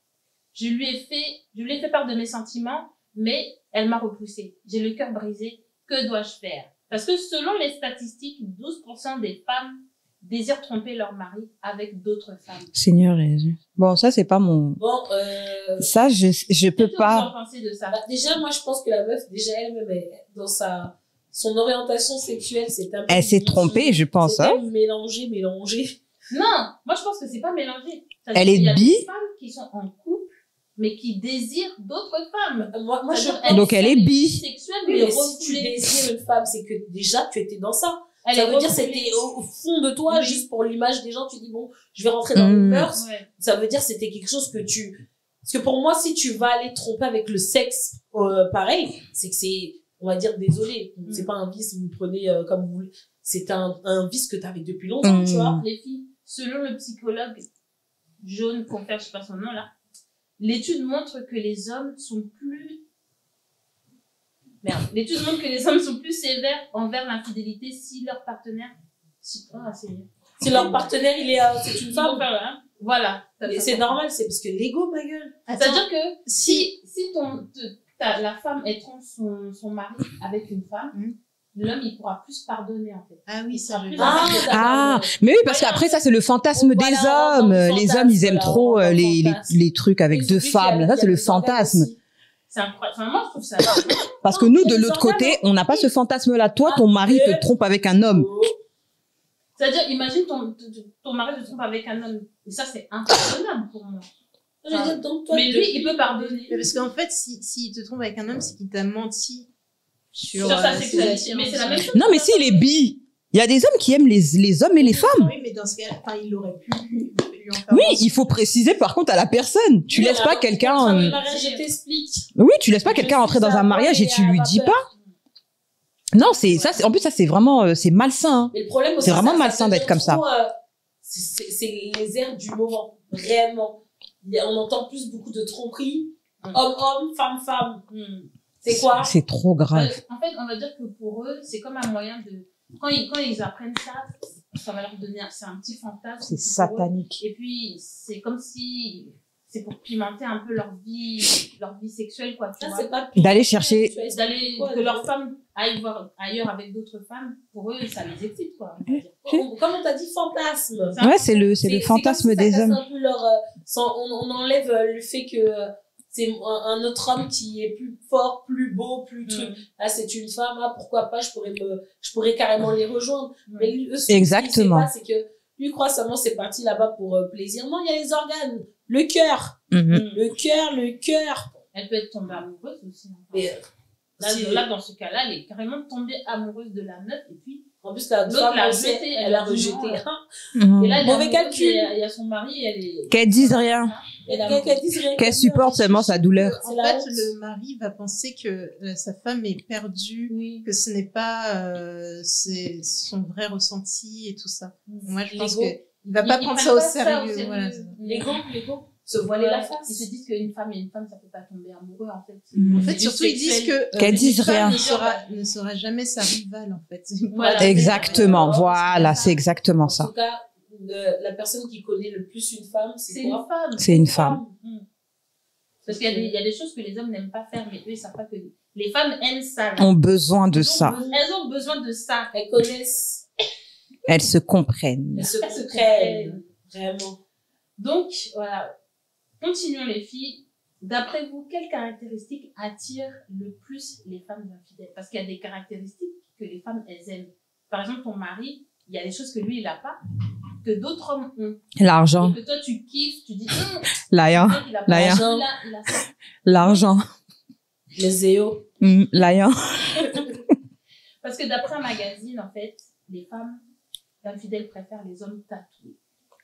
Je lui ai fait part de mes sentiments, mais elle m'a repoussée. J'ai le cœur brisé. Que dois-je faire? Parce que selon les statistiques, 12% des femmes désirent tromper leur mari avec d'autres femmes. Seigneur Jésus. Bon, ça, c'est pas mon... Bon, Ça, je peux Qu'est-ce que pas. vous en pensez de ça? bah, déjà, moi, je pense que la meuf, déjà, elle-même, dans son orientation sexuelle, c'est un peu... Elle s'est trompée, je pense, C'est hein. mélangé. Non, moi je pense que c'est pas mélangé. Elle est Il y a bi? des femmes qui sont en couple, mais qui désirent d'autres femmes. Moi, je C'est-à-dire, Donc, elle est bi. Sexuelle, Oui, mais mais si tu refoulée. désires une femme, c'est que déjà, tu étais dans ça. Elle Ça est veut dire refoulée. c'était au fond de toi, Oui. juste pour l'image des gens, tu dis bon, je vais rentrer dans les mœurs. Ouais. Ça veut dire c'était quelque chose que tu... Parce que pour moi, si tu vas aller tromper avec le sexe, pareil, c'est que c'est... on va dire désolé. C'est pas un vice, vous le prenez comme vous voulez. C'est un vice que t'avais depuis longtemps, tu vois. Les filles, selon le psychologue Jaune Confère, je sais pas son nom là, l'étude montre que les hommes sont plus sévères envers l'infidélité si leur partenaire si leur partenaire c'est une femme. Voilà. C'est normal, c'est parce que l'ego, ma gueule. C'est-à-dire que si la femme elle trompe son mari avec une femme, l'homme il pourra plus pardonner en fait. Ah oui, ça. Mais oui, parce qu'après ça c'est le fantasme des hommes. Les hommes ils aiment trop les trucs avec deux femmes. Ça c'est le fantasme. C'est incroyable. Enfin, moi je trouve ça. Parce que nous de l'autre côté on n'a pas ce fantasme-là. Toi ton mari te trompe avec un homme. C'est-à-dire, imagine ton mari te trompe avec un homme. Et ça, c'est impardonnable pour moi. Mais lui, il peut pardonner. Mais parce qu'en fait, s'il te trompe avec un homme, c'est qu'il t'a menti sur sa sexualité. Mais c'est la même chose. Non, mais s'il est bi, il y a des hommes qui aiment les hommes et les femmes. Oui, mais dans ce cas, il aurait pu lui en faire. Oui, il faut préciser par contre à la personne. Tu laisses pas quelqu'un. Je t'explique. Oui, tu laisses pas quelqu'un entrer dans un mariage et tu lui dis pas. Non, en plus ça c'est vraiment c'est malsain. Mais le problème c'est vraiment malsain d'être comme ça. C'est les airs du moment, réellement. On entend plus beaucoup de tromperies, homme, femme. C'est quoi? C'est trop grave. En fait, on va dire que pour eux, c'est comme un moyen de quand ils apprennent ça va leur donner c'est un petit fantasme. C'est satanique. Et puis c'est comme si c'est pour pimenter un peu leur vie sexuelle quoi, tu vois. D'aller chercher que leur femme aille voir ailleurs avec d'autres femmes, pour eux ça les excite quoi. Comme on t'a dit fantasme. Ouais, c'est le fantasme des hommes. Un peu on enlève le fait que c'est un autre homme qui est plus fort, plus beau, plus truc. Là, c'est une femme, pourquoi pas, je pourrais carrément les rejoindre. Mais eux, exactement. C'est que lui croit seulement c'est parti là-bas pour plaisir. Non, il y a les organes, le cœur. Le cœur. Elle peut être tombée amoureuse aussi. Mais là, dans ce cas-là, elle est carrément tombée amoureuse de la meuf et puis en plus l'autre l'a rejetée. Elle a rejeté. Et là, mauvais calcul. Il y a son mari, elle est. Qu'elle dise rien. Qu'elle supporte seulement sa douleur. En fait, le mari va penser que sa femme est perdue, que ce n'est pas c'est son vrai ressenti et tout ça. Moi, je pense que il va pas prendre ça au sérieux. Voilà. L'ego. Se voiler la face. Ils se disent qu'une femme et une femme, ça peut pas tomber amoureux, en fait. En fait, surtout, ils disent que qu'elle dise rien. Ne sera jamais sa rivale, en fait. Voilà. Exactement. Voilà, c'est exactement ça. En tout cas, la personne qui connaît le plus une femme, c'est quoi? Une femme. C'est une femme. Parce qu'il y a des choses que les hommes n'aiment pas faire, mais eux, ils savent pas que les femmes aiment ça. Ont besoin de ça. Elles ont besoin de ça. Elles connaissent. Elles se comprennent. Elles se comprennent. Vraiment. Donc, voilà. Continuons les filles. D'après vous, quelles caractéristiques attirent le plus les femmes infidèles? Parce qu'il y a des caractéristiques que les femmes, elles aiment. Par exemple, ton mari, il y a des choses que lui, il n'a pas, que d'autres hommes ont. L'argent. Et que toi, tu kiffes, tu dis, l'argent. L'argent. Les zéos. L'argent. Parce que d'après un magazine, en fait, les femmes infidèles préfèrent les hommes tatoués.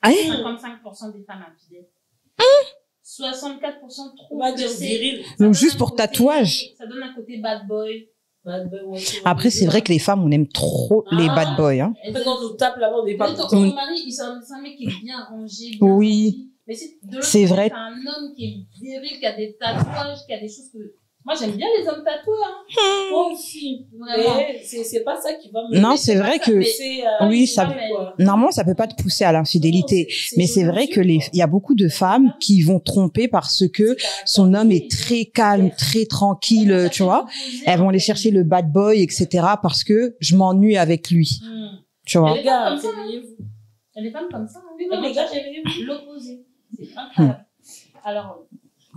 55% des femmes infidèles. 64% trouvent que c'est viril. Donc juste pour tatouage. Ça donne un côté bad boy. Après, c'est vrai que les femmes, on aime trop les bad boys. Hein. Quand on nous tape là-bas, on n'est pas content. Ton mari, c'est un mec qui est bien rangé. Bien oui. Mais c'est vrai. C'est un homme qui est viril, qui a des tatouages, qui a des choses que... Moi, j'aime bien les hommes tatoués. Hein. Moi aussi. Mais c'est pas ça qui va me... Non, c'est vrai que... oui, ça... Normalement, ça peut pas te pousser à l'infidélité. Mais c'est vrai que il y a beaucoup de femmes qui vont tromper parce que son homme est très calme, très tranquille, tu vois. Elles vont aller chercher le bad boy, etc. parce que je m'ennuie avec lui. Tu vois. Les gars, réveillez-vous. Il y a des femmes comme ça. Les gars, réveillez-vous. L'opposé. C'est incroyable. Alors...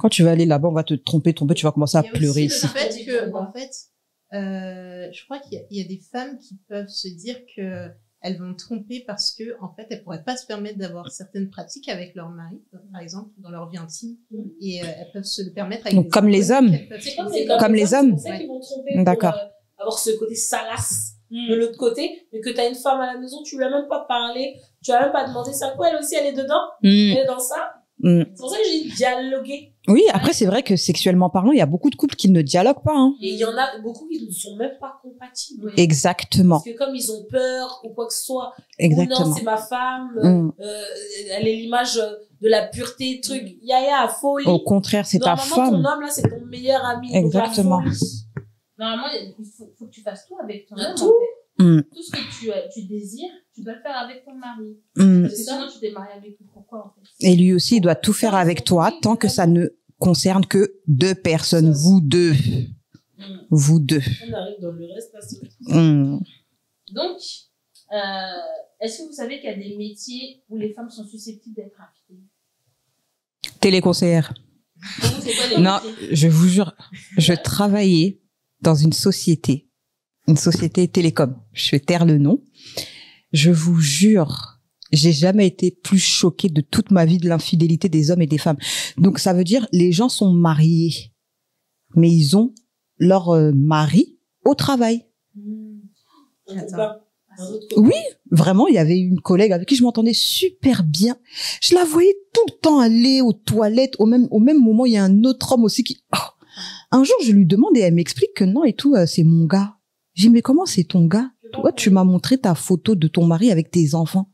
Quand tu vas aller là-bas, on va te tromper, tu vas commencer à pleurer ici. Le fait que, en fait, je crois qu'il y a des femmes qui peuvent se dire que elles vont tromper parce que, en fait, elles pourraient pas se permettre d'avoir certaines pratiques avec leur mari, par exemple, dans leur vie intime, et elles peuvent se le permettre avec. Donc, comme les hommes. Comme les hommes. C'est ça qu'ils vont tromper. D'accord. Pour avoir ce côté salace de l'autre côté, mais que t'as une femme à la maison, tu lui as même pas parlé, tu lui as même pas demandé ça quoi, elle aussi, elle est dedans, elle est dans ça. C'est pour ça que j'ai dit dialoguer. Oui, après, c'est vrai que sexuellement parlant, il y a beaucoup de couples qui ne dialoguent pas. Hein. Et il y en a beaucoup qui ne sont même pas compatibles. Oui. Exactement. Parce que comme ils ont peur ou quoi que ce soit, Exactement. ou non, c'est ma femme, elle est l'image de la pureté, truc, yaya, folie. Au contraire, c'est ta Normalement, femme. ton homme, là, c'est ton meilleur ami. Exactement. Donc, la folie. Normalement, il faut que tu fasses tout avec ton homme. Tout. En fait. Mm. Tout ce que tu désires, tu dois le faire avec ton mari. Mm. Parce que sinon, tu t'es marié avec lui. Pourquoi, en fait? Et lui aussi, il doit tout faire avec toi tant que ça ne concerne que deux personnes, vous deux. Mm. Vous deux. On arrive dans le reste, là, c'est- Mm. Donc, est-ce que vous savez qu'il y a des métiers où les femmes sont susceptibles d'être infidèles? Téléconseillère. Pour vous, c'est quoi les Non, métiers? je vous jure, je travaillais dans une société télécom. Je vais taire le nom. Je vous jure, j'ai jamais été plus choquée de toute ma vie de l'infidélité des hommes et des femmes. Donc ça veut dire les gens sont mariés, mais ils ont leur mari au travail. Un Attends. copain, un autre copain. Oui, vraiment, il y avait une collègue avec qui je m'entendais super bien. Je la voyais tout le temps aller aux toilettes. Au même moment, il y a un autre homme aussi qui... Oh. Un jour, je lui demande et elle m'explique que non et tout, c'est mon gars. J'ai dit, mais comment c'est ton gars? Toi, tu m'as montré ta photo de ton mari avec tes enfants.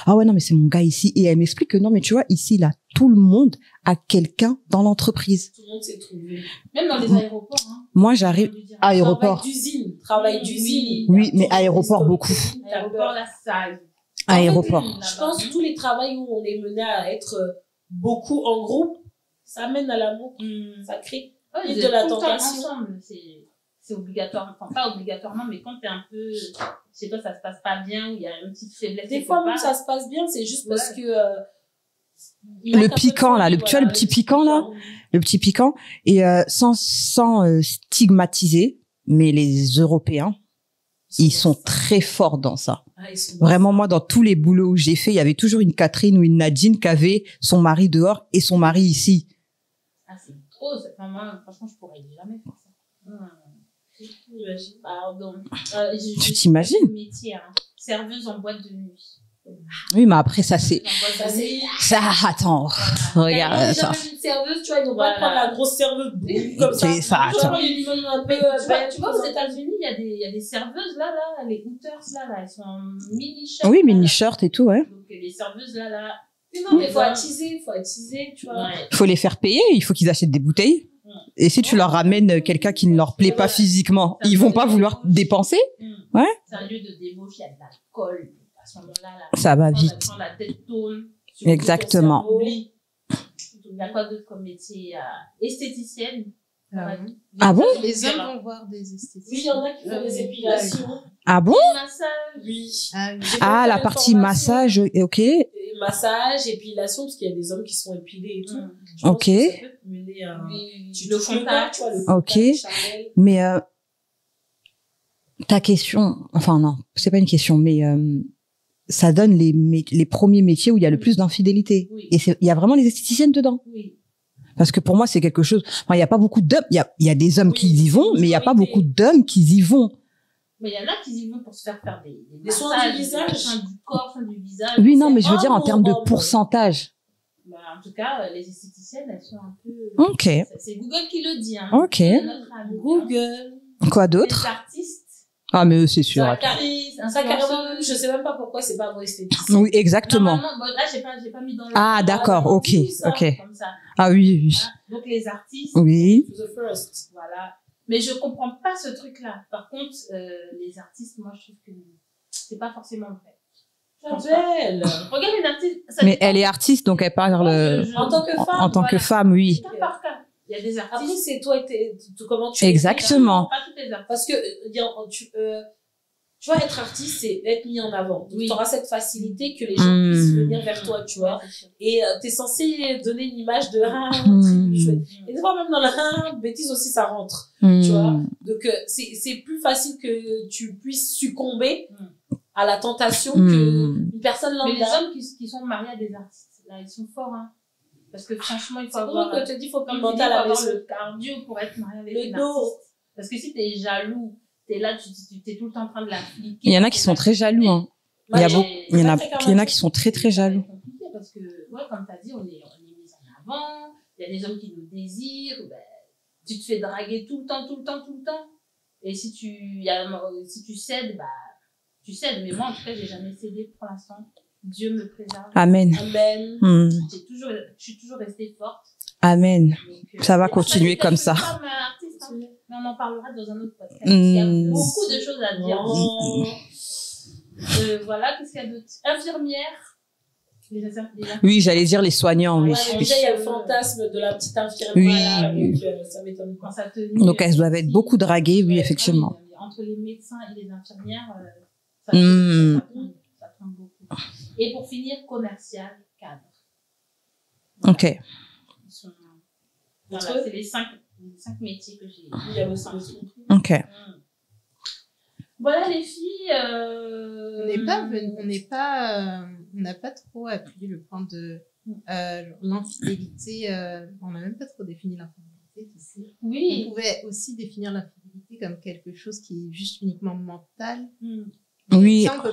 Ah ouais, non, mais c'est mon gars ici. Et elle m'explique que non, mais tu vois, ici, là, tout le monde a quelqu'un dans l'entreprise. Tout le monde s'est trouvé. Même dans les aéroports. Hein. Moi, j'arrive... Aéroport. Travail d'usine. Oui, mais aéroport, beaucoup. Aéroport, là, ça. Aéroport. Je pense que tous les travails où on est mené à être beaucoup en groupe, ça mène à l'amour. Ça crée Ouais, de la tout le temps tentation. ensemble, c'est obligatoire, enfin pas obligatoirement, mais quand t'es un peu, chez toi ça se passe pas bien, ou il y a une petite faiblesse. Des fois, même ça se passe bien, c'est juste parce que... Le piquant, là, tu vois, le petit piquant, là, le petit piquant, et sans stigmatiser, mais les Européens, ils sont très forts dans ça. Vraiment, moi, dans tous les boulots où j'ai fait, il y avait toujours une Catherine ou une Nadine qui avait son mari dehors et son mari ici. Ah, c'est trop, enfin, moi, franchement, je pourrais jamais faire ça. Pardon. Tu t'imagines? Métier, hein. Serveuse en boîte de nuit. Oui, mais après, ça, c'est... En boîte de nuit. Ça, attends, regarde ça. Jamais une serveuse, tu vois, ils vont Voilà. pas prendre la grosse serveuse comme ça. C'est ça, Tu vois, attends. ils donnent un peu, Tu vois, aux États-Unis, il y a des serveuses, là, les hooters, là, elles sont en mini-shirt. Oui, là, mini-shirt et tout, ouais. Donc, les serveuses, là. Non, mais faut attiser, tu vois. Ouais. Il faut les faire payer, il faut qu'ils achètent des bouteilles. Et si tu leur ramènes quelqu'un qui ne leur plaît pas physiquement, ils vont pas vouloir dépenser. Ouais. C'est un lieu de débauche, il y a de l'alcool. À ce moment-là, Ça va vite. Quand la tête tourne. Exactement. Oublie. Il y a quoi d'autre comme métier? Esthéticienne. Ah bon? Les hommes vont voir des esthéticiens. Oui, il y en a qui font des épilations. Ah bon? Massage. Oui. Ah oui. Ah, la partie massage, ok. Et massage, épilation, parce qu'il y a des hommes qui sont épilés et tout. Je pense Ok. que ça peut te mener à... Oui, Tu le touches le corps, contact. tu vois, le Ok. contact charnel. Mais ta question, enfin non, c'est pas une question, mais ça donne les premiers métiers où il y a le plus d'infidélité. Oui. Et il y a vraiment les esthéticiennes dedans. Oui. Parce que pour moi, c'est quelque chose... Enfin, il y a pas beaucoup d'hommes... Il y a des hommes Oui, qui y vont, mais il y a pas majorité. beaucoup d'hommes qui y vont. Mais il y en a qui y vont pour se faire Des soins massages, du visage. des soins du corps, soins du visage. Oui, non, mais je veux homme dire en ou termes de homme? pourcentage. Bah, en tout cas, les esthéticiennes, elles sont un peu... Ok. C'est Google qui le dit. Hein. Ok. C'est notre ami, Google. Quoi hein. d'autre? Les artistes. Ah, mais eux, c'est sûr. Ça, attends. ça carrément, je sais même pas pourquoi c'est pas vos esthéticiens. Oui, exactement. Normalement, bon, là, j'ai pas mis dans le... Ah, d'accord, Ah, ok, tout ça, ok. Comme ça. Ah oui, oui. Hein. Donc, les artistes, Oui. The first. voilà. Mais je comprends pas ce truc-là. Par contre, les artistes, moi, je trouve que c'est pas forcément vrai. Belle. Regarde une artiste. ça Mais dépend. elle est artiste, donc elle parle En tant que en femme, tant que voilà. femme, oui. Cas par cas. Il y a des Après, artistes. c'est toi et comment tu Exactement. Pas toutes les artistes. Parce que tu vois, être artiste, c'est être mis en avant. Donc, Oui. tu auras cette facilité que les gens puissent venir vers toi, tu vois. Ouais, c'est sûr. Et t'es censé donner une image de Mm. chouette. Et des fois, même dans la bêtise aussi, ça rentre. Hmm. Tu vois. Donc, c'est plus facile que tu puisses succomber à la tentation que une personne Mais les lambda. hommes qui sont mariés à des artistes, là, ils sont forts, hein. Parce que franchement, il faut C'est pour avoir, ça que je te dis, faut comme tu pimenter dis, à faut la avoir maison. le cardio pour être marié avec Le une dos. artiste. Parce que si t'es jaloux, t'es là, tu t'es tout le temps en train de la fliquer. Il y en a qui sont très jaloux, hein. Il y a Ouais, beaucoup, il y en a qui sont très, très C'est jaloux. compliqué parce que, ouais, comme t'as dit, on est mis en avant. il y a des hommes qui nous désirent, ben, tu te fais draguer tout le temps. Et si tu cèdes, bah, tu cèdes. Mais moi, en tout cas, j'ai jamais cédé pour l'instant. Dieu me préserve. Amen. Amen. Je suis toujours restée forte. Amen. Donc, Ça va continuer comme ça. Artiste, hein. Mais on en parlera dans un autre podcast. Il y a beaucoup de choses à dire. Voilà, qu'est-ce qu'il y a d'autre? Infirmière. Oui, j'allais dire les soignants, oui. Ouais, déjà, il y a le fantasme de la petite infirmière. Oui. Là, donc, ça m'étonne pas. Donc, elles doivent être beaucoup draguées, oui, effectivement. Entre les médecins et les infirmières, ça prend beaucoup. Et pour finir, commercial, cadre. Voilà. Ok. Voilà, c'est les cinq métiers que j'ai. Ok. Voilà les filles. On n'a pas trop appuyé le point de l'infidélité. On n'a même pas trop défini l'infidélité. Tu sais. Oui. On pouvait aussi définir l'infidélité comme quelque chose qui est juste uniquement mental. Oui. Ça,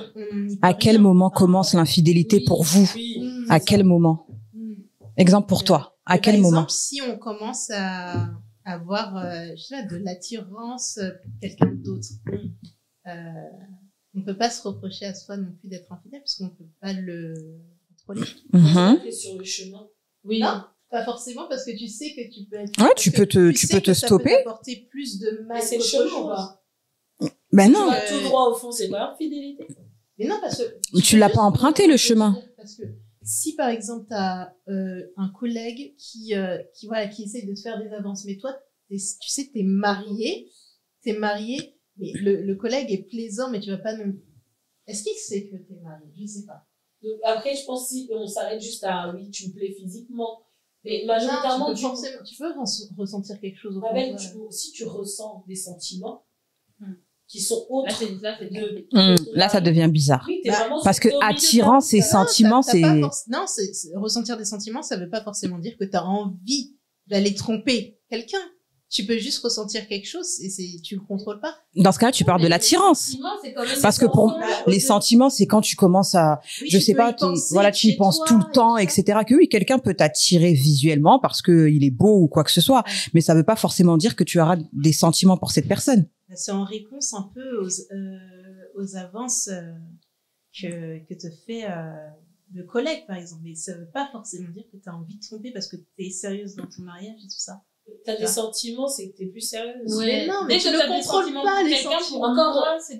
À quel moment commence l'infidélité pour vous? À quel moment? Exemple pour toi. À quel moment? Par exemple, si on commence à avoir je sais pas, de l'attirance pour quelqu'un d'autre, on peut pas se reprocher à soi non plus d'être infidèle parce qu'on peut pas le contrôler. Sur le chemin. Oui. Non, pas forcément parce que tu sais que tu peux être. Ouais, tu peux te stopper. Ça peut t'apporter plus de mal. Mais c'est le chemin ou pas? Ben non. Tu vas tout droit au fond, c'est pas infidélité. Mais non, parce que tu l'as pas emprunté le chemin. Parce que si par exemple t'as un collègue qui essaye de te faire des avances, mais toi tu sais t'es marié, mais le collègue est plaisant, mais tu vas pas non. Est-ce qu'il sait que t'es marié? Je sais pas. Donc, après, je pense si on s'arrête juste à oui, tu me plais physiquement, mais majoritairement tu peux ressentir quelque chose au fond. Si tu ressens des sentiments qui sont autres là ça devient bizarre. Oui, parce que attirance et sentiments, c'est ressentir des sentiments, ça veut pas forcément dire que tu as envie d'aller tromper quelqu'un. Tu peux juste ressentir quelque chose et tu le contrôles pas. Dans ce cas-là, tu parles de l'attirance. Parce que pour les sentiments, c'est quand tu commences à, je sais pas, tu y penses tout le temps, etc. Que oui, quelqu'un peut t'attirer visuellement parce que il est beau ou quoi que ce soit, mais ça veut pas forcément dire que tu auras des sentiments pour cette personne. C'est en réponse un peu aux avances que te fait le collègue, par exemple. Mais ça veut pas forcément dire que tu as envie de tromper parce que tu es sérieuse dans ton mariage et tout ça. T'as des sentiments, c'est que t'es plus sérieuse. Ouais. Mais non, mais tu ne contrôles pas les sentiments.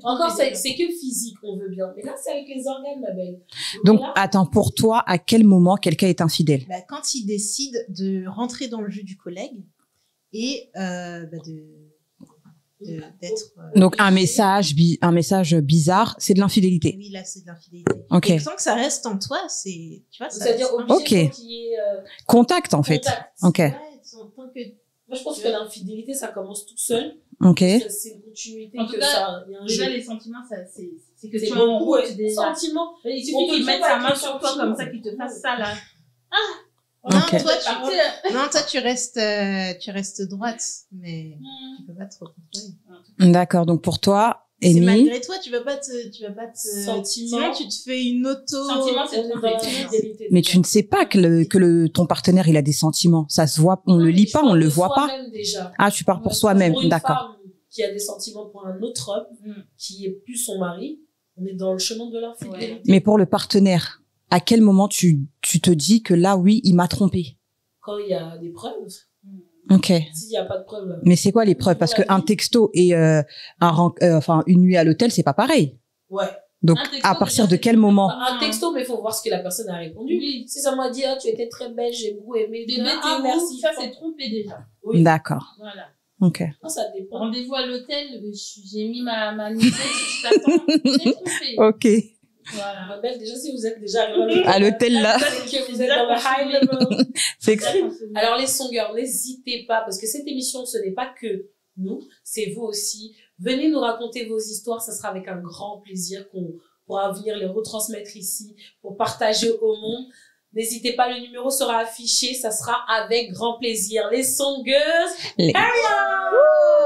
Encore, c'est que physique, on veut bien. Mais là, c'est avec les organes, ma belle. Donc, attends, pour toi, à quel moment quelqu'un est infidèle? Quand il décide de rentrer dans le jeu du collègue et d'être. Donc, un message bizarre, c'est de l'infidélité. Oui, là, c'est de l'infidélité. Ok. Et tant que ça reste en toi, tu vois, c'est-à-dire ok. Contact, en fait. Ok. Ouais, moi, je pense que l'infidélité, ça commence tout seul. Ok. C'est une continuité. En tout cas, il y a un déjà, jeu. les sentiments, c'est que C'est tu es en route beaucoup, déjà. sentiments. Il suffit qu'il mette sa main sur toi comme ça, qu'il te fasse ça, là. Non, Ok. toi, tu restes droite, mais tu peux pas te contrôler. D'accord. Donc, pour toi, C'est Amy. malgré toi, tu vas pas te. Sentiment. Sinon, tu te fais une auto. Sentiment, c'est tromper. Mais tu ne sais pas que ton partenaire, il a des sentiments. Ça se voit, on le lit pas, on le voit pas. Déjà. Ah, tu pars pour soi-même. Pour une D'accord. femme qui a des sentiments pour un autre homme, qui est plus son mari, on est dans le chemin de l'infidélité. Mais pour le partenaire, à quel moment tu te dis que là, oui, il m'a trompé? Quand il y a des preuves. Ok. S'il n'y a pas de preuves. Mais c'est quoi les preuves? Parce qu'un texto et une nuit à l'hôtel, c'est pas pareil. Ouais. Donc, à partir de quel moment? Un texto, mais il faut voir ce que la personne a répondu. Oui. Si ça m'a dit, tu étais très belle, j'ai beaucoup aimé. Bébé, merci. ça, c'est trompé déjà. Oui. D'accord. Voilà. Ok. Non, ça dépend. Rendez-vous à l'hôtel, j'ai mis ma musette, je t'attends, c'est trompé. Ok. Voilà. Ma belle, déjà, si vous êtes déjà arrivé À l'hôtel, là. c'est que vous êtes dans le high level. C'est Alors, les songers, n'hésitez pas, parce que cette émission, ce n'est pas que nous, c'est vous aussi. Venez nous raconter vos histoires, ça sera avec un grand plaisir qu'on pourra venir les retransmettre ici pour partager au monde. N'hésitez pas, le numéro sera affiché, ça sera avec grand plaisir. Les songers, Les... carry on!